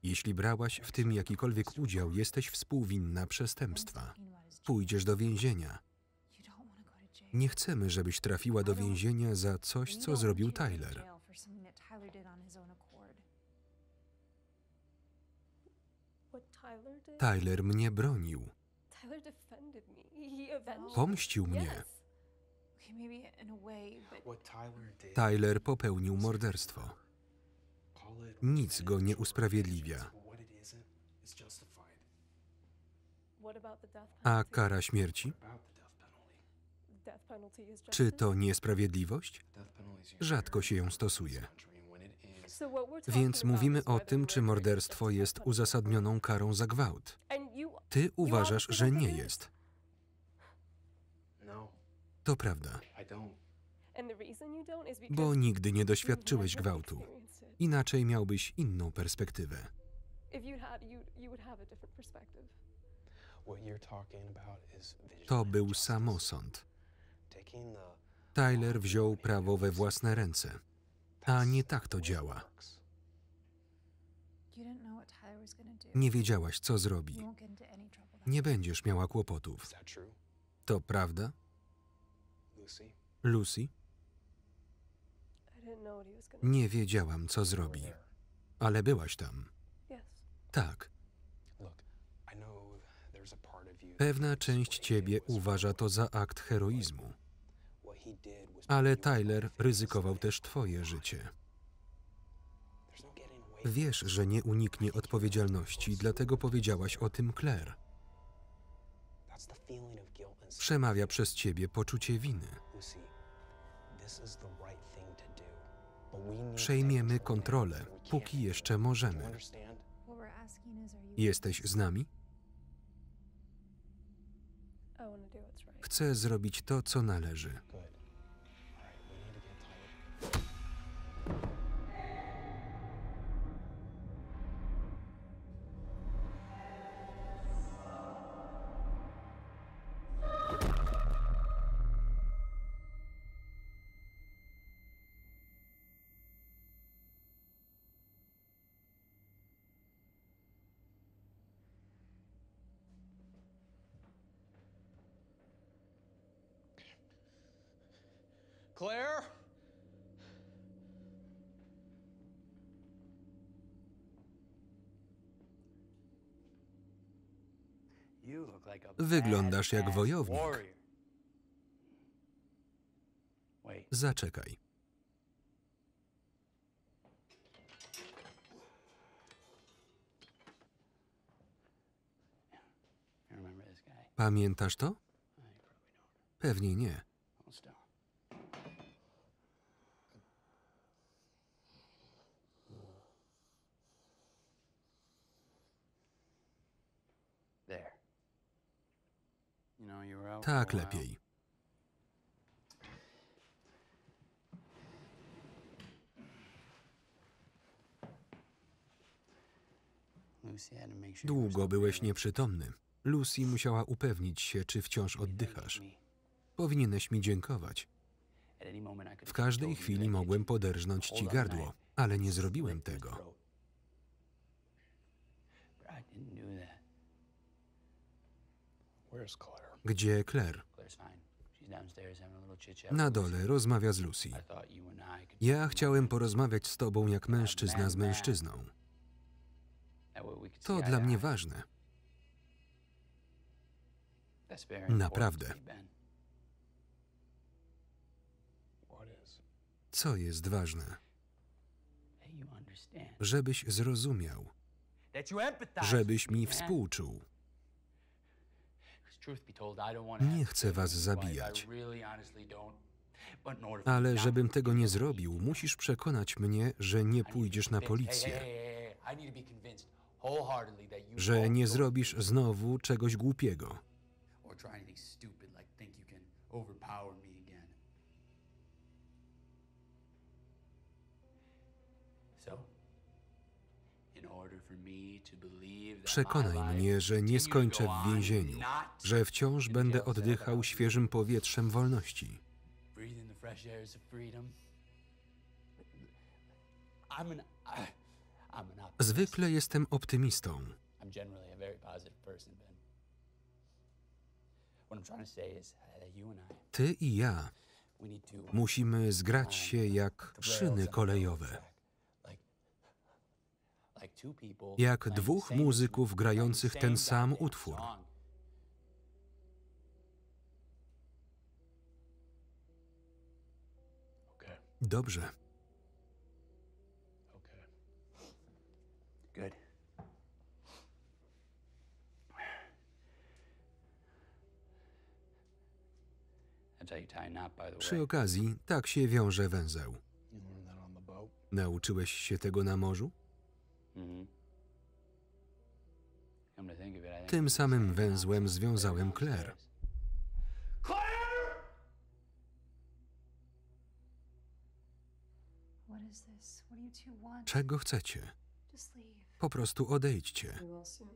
Speaker 1: jeśli brałaś w tym jakikolwiek udział, jesteś współwinna przestępstwa. Pójdziesz do więzienia. Nie chcemy, żebyś trafiła do więzienia za coś, co zrobił Tyler. Tyler mnie bronił. Pomścił mnie. Tyler popełnił morderstwo. Nic go nie usprawiedliwia. A kara śmierci? Czy to niesprawiedliwość? Rzadko się ją stosuje. Więc mówimy o tym, czy morderstwo jest uzasadnioną karą za gwałt. Ty uważasz, że nie jest. To prawda. Bo nigdy nie doświadczyłeś gwałtu. Inaczej miałbyś inną perspektywę. To był samosąd. Tyler wziął prawo we własne ręce. A nie tak to działa. Nie wiedziałaś, co zrobi. Nie będziesz miała kłopotów. To prawda? Lucy? Nie wiedziałam, co zrobi. Ale byłaś tam. Tak. Pewna część ciebie uważa to za akt heroizmu. Ale Tyler ryzykował też twoje życie. Wiesz, że nie uniknie odpowiedzialności, dlatego powiedziałaś o tym Claire. Przemawia przez ciebie poczucie winy. Przejmiemy kontrolę, póki jeszcze możemy. Jesteś z nami? Chcę zrobić to, co należy.
Speaker 5: Claire?
Speaker 1: Wyglądasz jak wojownik. Zaczekaj. Pamiętasz to? Pewnie nie. Tak lepiej. Długo byłeś nieprzytomny. Lucy musiała upewnić się, czy wciąż oddychasz. Powinieneś mi dziękować. W każdej chwili mogłem poderżnąć ci gardło, ale nie zrobiłem tego. Gdzie Claire? Na dole rozmawia z Lucy. Ja chciałem porozmawiać z tobą jak mężczyzna z mężczyzną. To dla mnie ważne.
Speaker 4: That's very important
Speaker 1: Naprawdę.
Speaker 4: to me, Ben.
Speaker 3: What is?
Speaker 1: Co jest ważne?
Speaker 4: That you understand.
Speaker 1: Żebyś zrozumiał,
Speaker 4: That you empathize
Speaker 1: żebyś
Speaker 4: with me,
Speaker 1: mi
Speaker 4: man.
Speaker 1: współczuł.
Speaker 4: 'Cause truth be told, I don't wanna
Speaker 1: Nie
Speaker 4: have
Speaker 1: chcę
Speaker 4: to
Speaker 1: was
Speaker 4: kill your wife.
Speaker 1: zabijać.
Speaker 4: I really honestly don't. But in order for me
Speaker 1: Ale
Speaker 4: not
Speaker 1: żebym
Speaker 4: to
Speaker 1: tego
Speaker 4: kill
Speaker 1: nie
Speaker 4: you,
Speaker 1: zrobił, musisz przekonać mnie, że nie pójdziesz na policję,
Speaker 4: I need to be convinced wholeheartedly that you
Speaker 1: że
Speaker 4: won't
Speaker 1: nie
Speaker 4: go
Speaker 1: zrobisz
Speaker 4: through
Speaker 1: znowu czegoś głupiego.
Speaker 4: or try anything stupid like think you can overpower me again. So, in order for me to believe that
Speaker 1: Przekonaj
Speaker 4: my life
Speaker 1: mnie, że nie
Speaker 4: continues to
Speaker 1: skończę
Speaker 4: go
Speaker 1: w
Speaker 4: on,
Speaker 1: więzieniu,
Speaker 4: not
Speaker 1: że wciąż
Speaker 4: in
Speaker 1: będę
Speaker 4: jail cell
Speaker 1: oddychał
Speaker 4: without
Speaker 1: świeżym powietrzem wolności.
Speaker 4: breathing the fresh airs of freedom. I'm an optimist.
Speaker 1: Zwykle jestem optymistą.
Speaker 4: I'm generally a very positive person, Ben. What I'm trying to say is that you and I,
Speaker 1: Ty i ja
Speaker 4: we need to
Speaker 1: musimy zgrać się jak szyny kolejowe,
Speaker 4: like two people
Speaker 1: jak
Speaker 4: playing the
Speaker 1: dwóch
Speaker 4: same
Speaker 1: muzyków
Speaker 4: instrument,
Speaker 1: grających
Speaker 4: playing the
Speaker 1: ten
Speaker 4: same
Speaker 1: sam
Speaker 4: goddamn
Speaker 1: utwór.
Speaker 4: song.
Speaker 3: Okay.
Speaker 1: Dobrze.
Speaker 3: Okay.
Speaker 4: Good. That's how you tie a knot, by the
Speaker 1: Przy
Speaker 4: way.
Speaker 1: okazji, tak się wiąże węzeł.
Speaker 3: You learned that on the boat?
Speaker 1: Nauczyłeś się tego na morzu?
Speaker 4: Mhm. Come to think of it, I think
Speaker 1: Tym
Speaker 4: we
Speaker 1: samym
Speaker 4: sang
Speaker 1: węzłem
Speaker 4: downstairs.
Speaker 1: związałem Claire.
Speaker 2: What is this? What do you two want?
Speaker 1: Czego chcecie?
Speaker 2: Just leave.
Speaker 1: Po prostu odejdźcie.
Speaker 6: We will soon.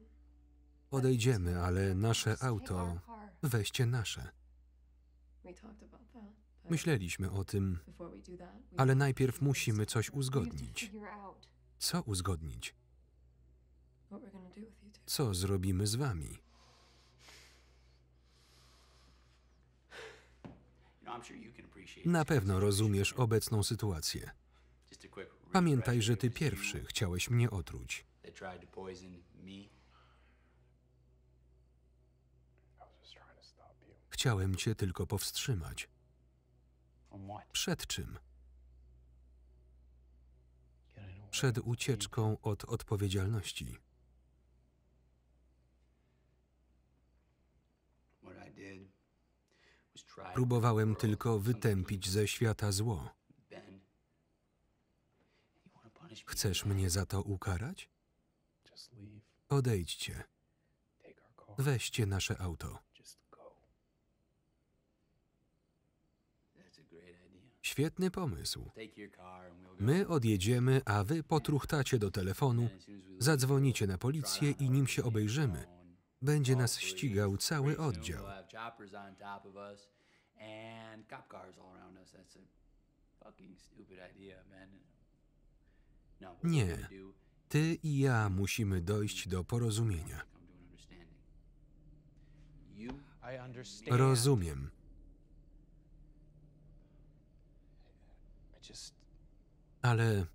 Speaker 1: Odejdziemy, ale nasze
Speaker 2: Just take
Speaker 1: auto,
Speaker 2: our car.
Speaker 1: weźcie nasze.
Speaker 6: We talked about that. but
Speaker 1: Myśleliśmy o tym,
Speaker 6: before we do that, we
Speaker 1: ale
Speaker 6: have to
Speaker 1: najpierw
Speaker 6: figure
Speaker 1: musimy coś
Speaker 2: We have to
Speaker 1: uzgodnić.
Speaker 2: figure out.
Speaker 1: Co uzgodnić?
Speaker 6: what we're gonna do with you two.
Speaker 1: Co zrobimy z wami?
Speaker 4: You know, I'm sure you can appreciate
Speaker 1: Na
Speaker 4: this
Speaker 1: pewno
Speaker 4: conversation.
Speaker 1: rozumiesz obecną sytuację.
Speaker 4: Just a quick
Speaker 1: Pamiętaj, że ty
Speaker 4: refresher, it was
Speaker 1: pierwszy
Speaker 4: you
Speaker 1: chciałeś mnie otruć.
Speaker 4: that tried to poison me.
Speaker 3: I was just trying to stop you.
Speaker 1: Chciałem cię tylko powstrzymać.
Speaker 4: From what?
Speaker 1: Przed czym?
Speaker 3: Getting away
Speaker 1: Przed
Speaker 3: with
Speaker 1: ucieczką od odpowiedzialności.
Speaker 4: What I did was try to
Speaker 1: Próbowałem
Speaker 4: world
Speaker 1: tylko
Speaker 4: something
Speaker 1: wytępić
Speaker 4: good.
Speaker 1: ze świata zło.
Speaker 4: Ben, you wanna punish me
Speaker 1: Chcesz
Speaker 4: for that?
Speaker 1: mnie za to ukarać?
Speaker 3: Just leave.
Speaker 1: Odejdźcie.
Speaker 3: Take our car.
Speaker 1: Weźcie nasze auto.
Speaker 3: Just go.
Speaker 4: That's a great idea.
Speaker 1: Świetny pomysł.
Speaker 4: Take your car and we'll go.
Speaker 1: My odjedziemy, a wy potruchtacie do telefonu,
Speaker 4: And as soon as we leave,
Speaker 1: zadzwonicie na
Speaker 4: we'll
Speaker 1: policję
Speaker 4: try
Speaker 1: i nim
Speaker 4: to
Speaker 1: się
Speaker 4: get
Speaker 1: obejrzymy.
Speaker 4: on
Speaker 1: Będzie nas
Speaker 4: all three.
Speaker 1: ścigał cały
Speaker 4: Pretty soon
Speaker 1: oddział.
Speaker 4: we'll have choppers on top of us and cop cars all around us. That's a fucking stupid idea, man. No, what we're
Speaker 1: Nie.
Speaker 4: gonna do
Speaker 1: Ty i ja musimy dojść do porozumienia.
Speaker 4: come to an understanding. You
Speaker 3: I understand.
Speaker 1: Rozumiem.
Speaker 3: I just
Speaker 1: Ale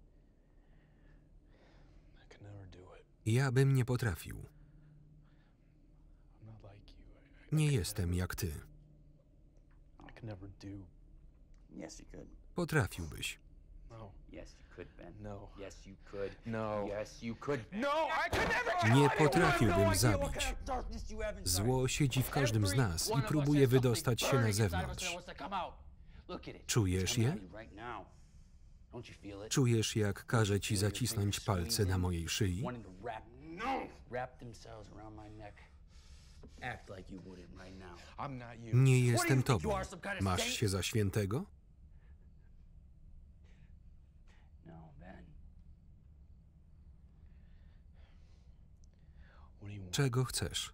Speaker 3: I could never do it.
Speaker 1: ja bym nie potrafił.
Speaker 3: I'm not like you. I
Speaker 1: Nie
Speaker 3: could
Speaker 1: jestem
Speaker 3: never-
Speaker 1: jak ty.
Speaker 3: I could never do.
Speaker 4: Yes, you could.
Speaker 1: Potrafiłbyś.
Speaker 3: No.
Speaker 4: Yes, you could, Ben.
Speaker 3: No.
Speaker 4: Yes, you could.
Speaker 3: No.
Speaker 4: Yes, you could.
Speaker 3: No, I could never kill
Speaker 1: Nie
Speaker 3: anyone.
Speaker 1: potrafiłbym zabić. Zło siedzi w każdym z nas i próbuje wydostać się na zewnątrz. Czujesz je? Czujesz, jak każe ci zacisnąć palce na mojej szyi?
Speaker 3: I'm not you.
Speaker 1: Nie jestem tobą. Masz się za świętego?
Speaker 4: No, Ben.
Speaker 3: What do you want?
Speaker 1: Czego chcesz?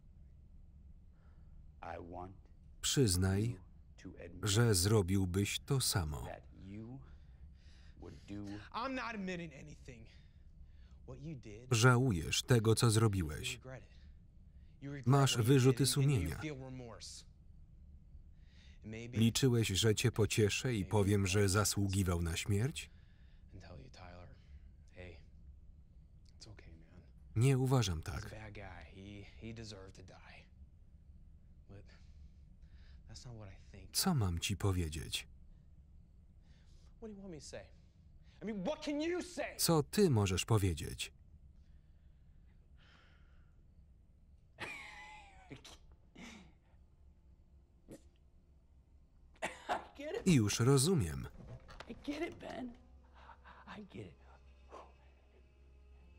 Speaker 4: I want
Speaker 1: Przyznaj,
Speaker 4: you to admit
Speaker 1: że zrobiłbyś to samo.
Speaker 4: that you would do
Speaker 3: I'm not admitting anything. What you did.
Speaker 1: Żałujesz tego, co
Speaker 3: You
Speaker 1: zrobiłeś.
Speaker 3: regret it. You regret
Speaker 1: Masz
Speaker 3: what you
Speaker 1: wyrzuty
Speaker 3: did and you
Speaker 1: sumienia.
Speaker 3: feel remorse. And maybe
Speaker 1: Liczyłeś, że cię pocieszę i powiem, że zasługiwał na śmierć?
Speaker 3: and tell you, Tyler, hey, it's okay, man.
Speaker 1: Nie uważam
Speaker 3: He's a
Speaker 1: tak.
Speaker 3: bad guy. He deserved to die. But That's not what I think.
Speaker 1: Co mam ci powiedzieć?
Speaker 3: What do you want me to say? I mean, what can you say?
Speaker 1: Co ty możesz powiedzieć?
Speaker 4: I get it.
Speaker 1: Już rozumiem.
Speaker 4: I get it, Ben. I get it.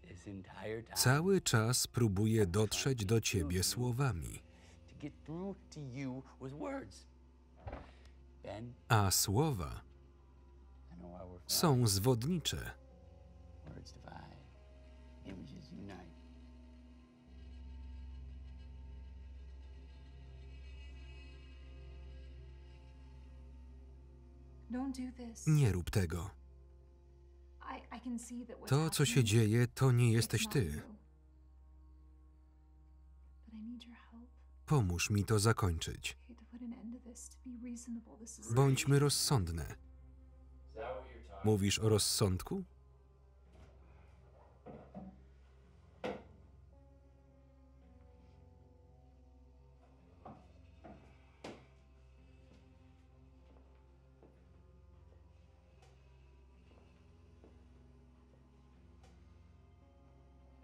Speaker 4: This entire time.
Speaker 1: Cały czas próbuję dotrzeć do ciebie słowami,
Speaker 4: To get through to you with words. Ben,
Speaker 1: a słowa
Speaker 4: I know why we're
Speaker 1: są zwodnicze.
Speaker 4: Words divide. Images unite.
Speaker 2: Don't do this.
Speaker 1: Nie rób tego.
Speaker 2: I can see that what's
Speaker 1: To, co się
Speaker 2: happening,
Speaker 1: dzieje, to nie
Speaker 2: it's
Speaker 1: jesteś
Speaker 2: not
Speaker 1: ty.
Speaker 2: you. But I need your help.
Speaker 1: Pomóż mi to zakończyć.
Speaker 2: Okay, to put an end to this, to be reasonable. This is
Speaker 1: Bądźmy rozsądne. Mówisz o rozsądku?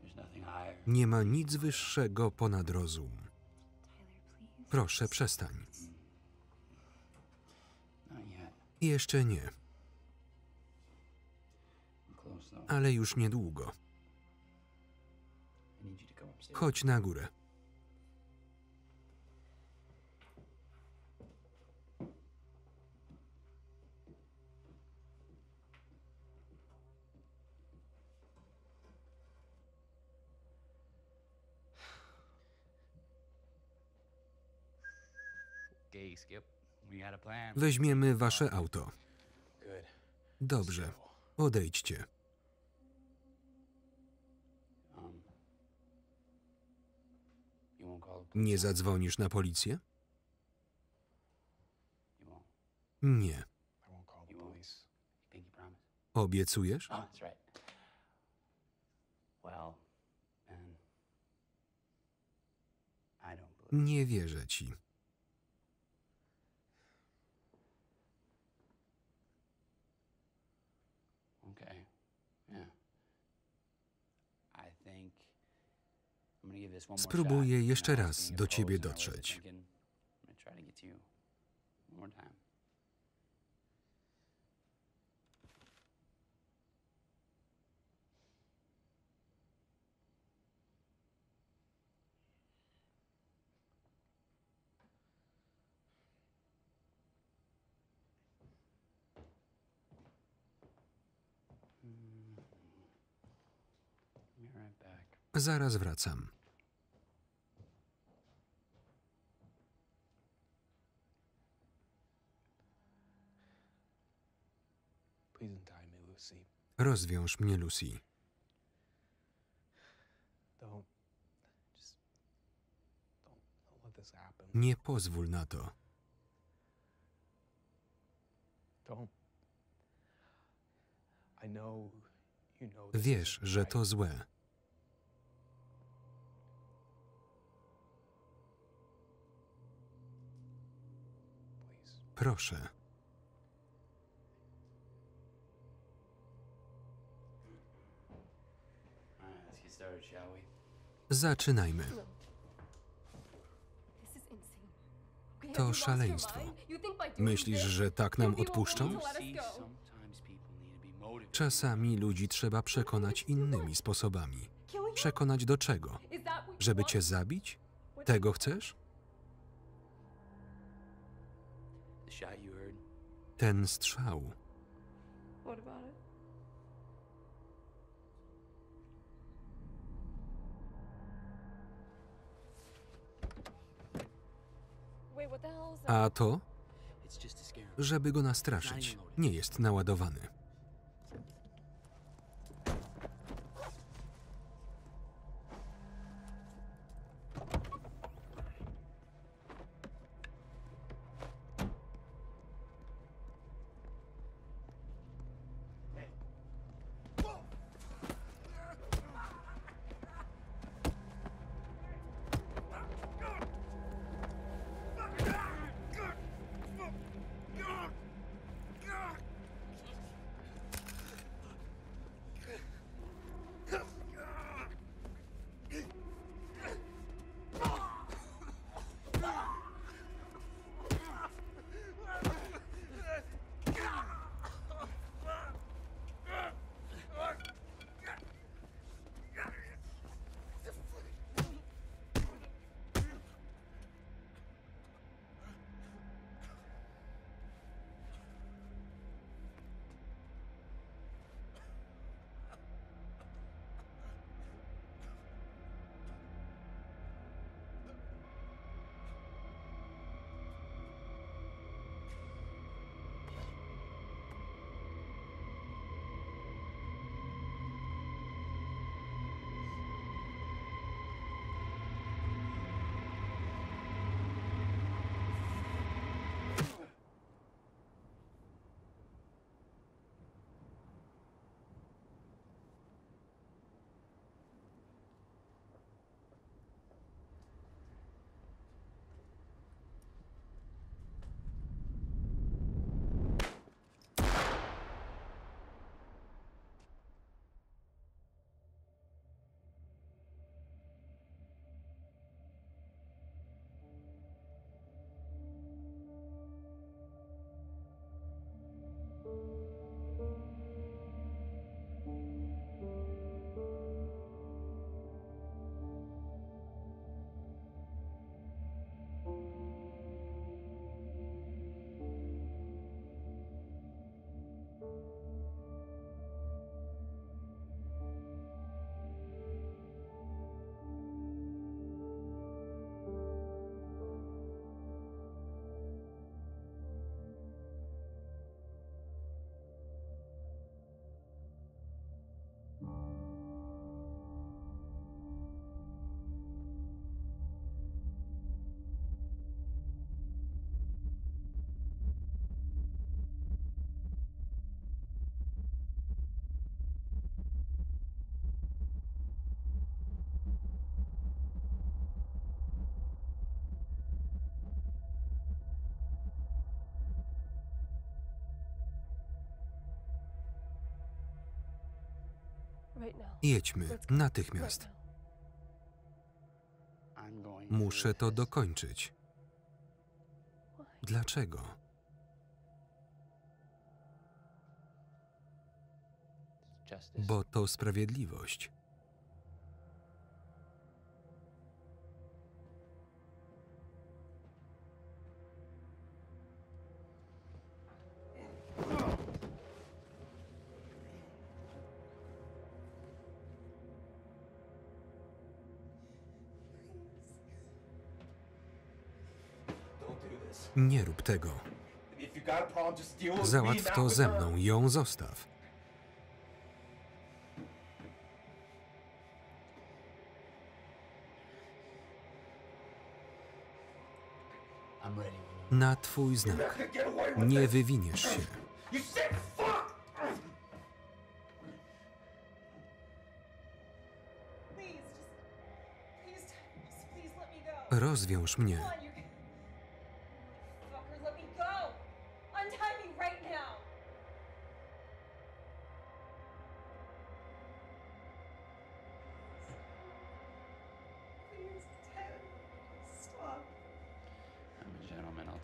Speaker 4: There's nothing higher.
Speaker 1: Nie ma nic wyższego ponad rozum.
Speaker 2: Tyler, please.
Speaker 1: Proszę, przestań.
Speaker 4: Not yet.
Speaker 1: Jeszcze nie,
Speaker 4: I'm close though.
Speaker 1: ale już niedługo.
Speaker 4: I need you to come upstairs.
Speaker 1: Chodź na górę.
Speaker 4: Okay, Skip. We got a plan.
Speaker 1: Weźmiemy wasze auto.
Speaker 3: Good.
Speaker 1: Dobrze, odejdźcie.
Speaker 4: You won't call the police?
Speaker 1: Nie zadzwonisz na policję?
Speaker 4: You won't.
Speaker 1: Nie.
Speaker 3: I won't call the police.
Speaker 4: You think you promise?
Speaker 1: Obiecujesz?
Speaker 4: Oh, that's right. Well, Ben, I don't believe.
Speaker 1: Nie wierzę ci.
Speaker 4: Okay. Yeah. I think I'm gonna give this one more
Speaker 1: Spróbuję
Speaker 4: shot.
Speaker 1: jeszcze
Speaker 4: Now,
Speaker 1: raz
Speaker 4: seeing
Speaker 1: do
Speaker 4: your
Speaker 1: ciebie
Speaker 4: pose and our ways of
Speaker 1: dotrzeć.
Speaker 4: thinking, I'm gonna try to get to you one more time. Be right back.
Speaker 1: Zaraz wracam.
Speaker 3: Please untie me, Lucy.
Speaker 1: Rozwiąż mnie, Lucy.
Speaker 3: Don't. Just. Don't let this happen.
Speaker 1: Nie pozwól na to.
Speaker 3: Don't. I know you know this
Speaker 1: Wiesz,
Speaker 3: isn't
Speaker 1: że
Speaker 3: right.
Speaker 1: to złe.
Speaker 3: Please.
Speaker 1: Proszę.
Speaker 4: All right, let's get started, shall we?
Speaker 1: Zaczynajmy.
Speaker 6: This is insane. Okay, have
Speaker 1: To
Speaker 6: you lost your
Speaker 1: szaleństwo.
Speaker 6: mind? You think by doing
Speaker 1: Myślisz,
Speaker 6: this,
Speaker 1: że tak
Speaker 6: you'll
Speaker 1: nam
Speaker 6: be willing
Speaker 1: odpuszczą?
Speaker 6: to let us
Speaker 4: See,
Speaker 6: go?
Speaker 4: sometimes people need to be motivated.
Speaker 1: Czasami ludzi trzeba przekonać innymi sposobami.
Speaker 6: Kill you?
Speaker 1: Przekonać do czego?
Speaker 6: Is that what you
Speaker 1: Żeby
Speaker 6: want?
Speaker 1: cię zabić?
Speaker 6: What-
Speaker 1: Tego chcesz?
Speaker 4: The shot you heard,
Speaker 1: Ten strzał.
Speaker 6: What about it? Wait, what the hell is that?
Speaker 1: A to,
Speaker 4: it's just to scare 'em.
Speaker 1: żeby go nastraszyć. Nie jest naładowany.
Speaker 6: Right now.
Speaker 1: Jedźmy, natychmiast. Muszę to dokończyć. Dlaczego? Bo to sprawiedliwość. Nie rób tego. Załatw to ze mną, ją zostaw. Na twój znak. Nie wywiniesz się. Rozwiąż mnie.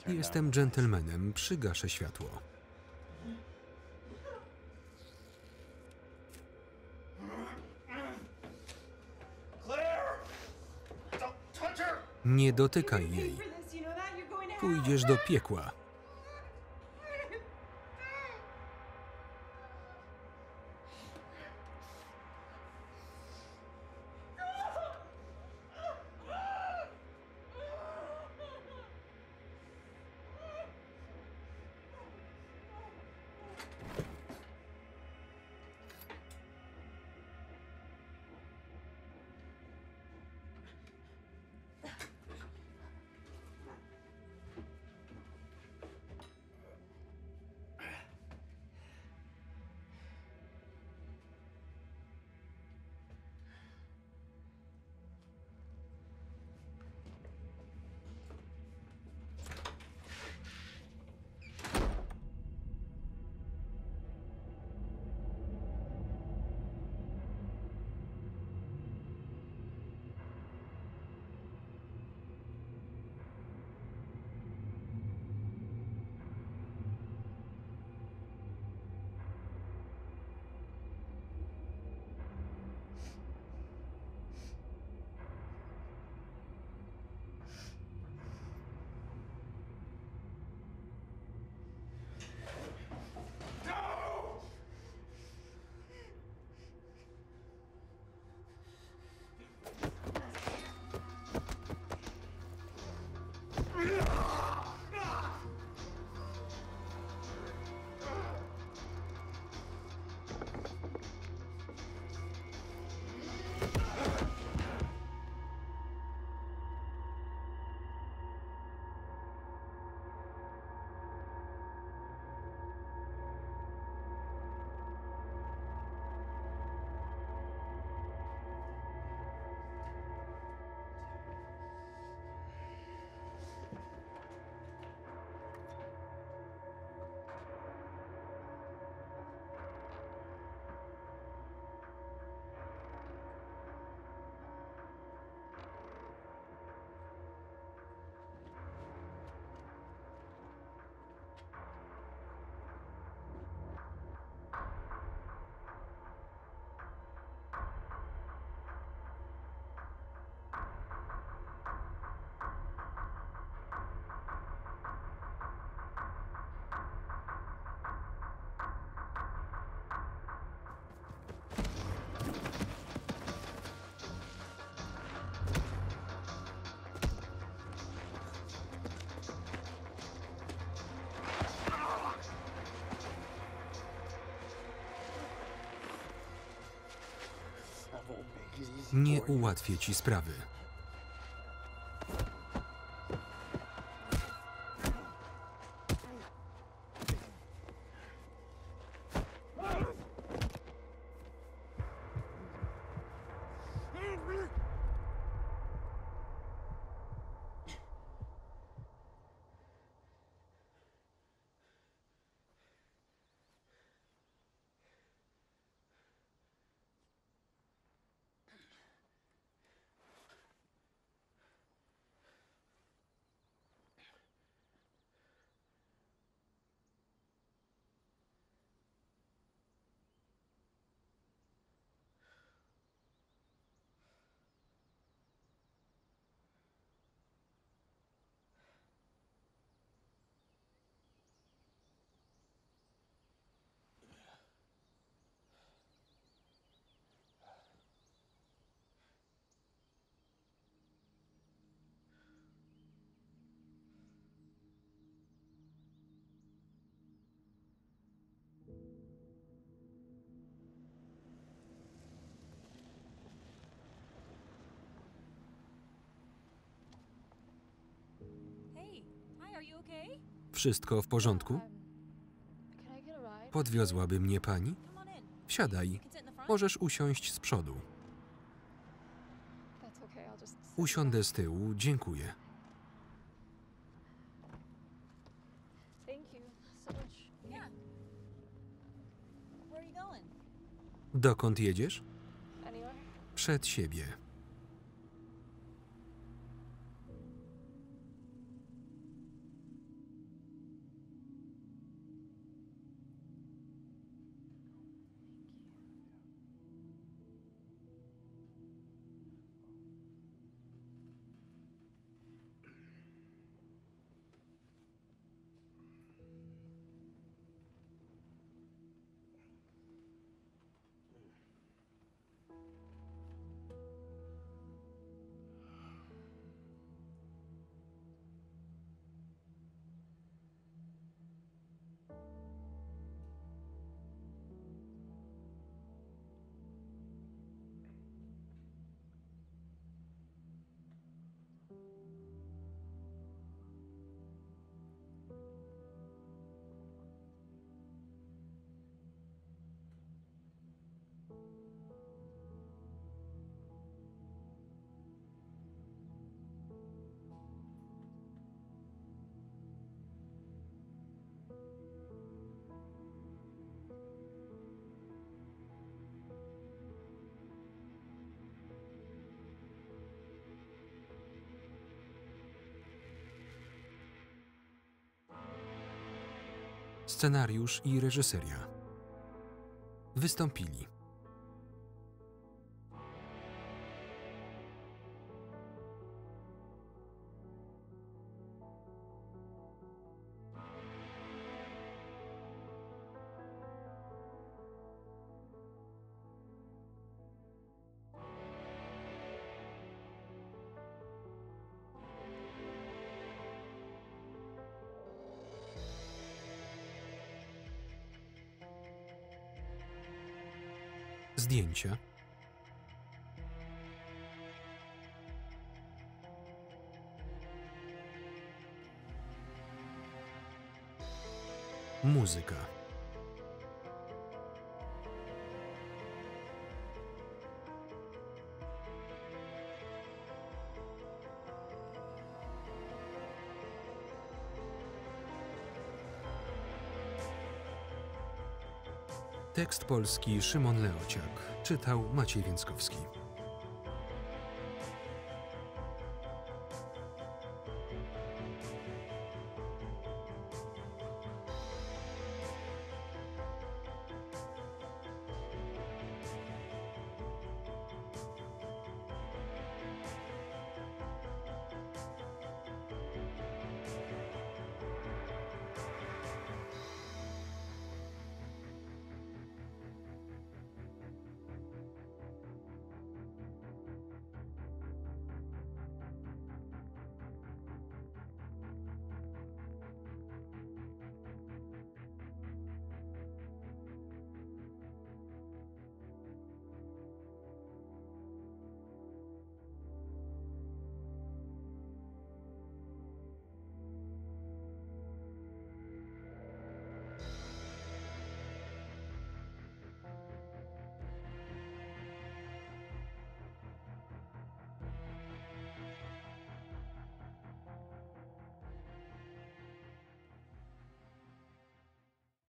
Speaker 1: Jestem dżentelmenem, przygaszę światło. Nie dotykaj jej. Pójdziesz do piekła. Nie ułatwię ci sprawy. Wszystko w porządku?
Speaker 6: Can I get a ride?
Speaker 1: Podwiozłaby mnie pani? Wsiadaj. Możesz usiąść z przodu.
Speaker 6: That's okay. I'll just. sit
Speaker 1: Usiądę z tyłu, dziękuję.
Speaker 6: back. Thank you so much.
Speaker 1: Dokąd jedziesz?
Speaker 6: Anywhere?
Speaker 1: Przed siebie. Scenariusz i reżyseria. Wystąpili zdjęcia, muzyka, tekst polski Szymon Leociak, czytał Maciej Więckowski.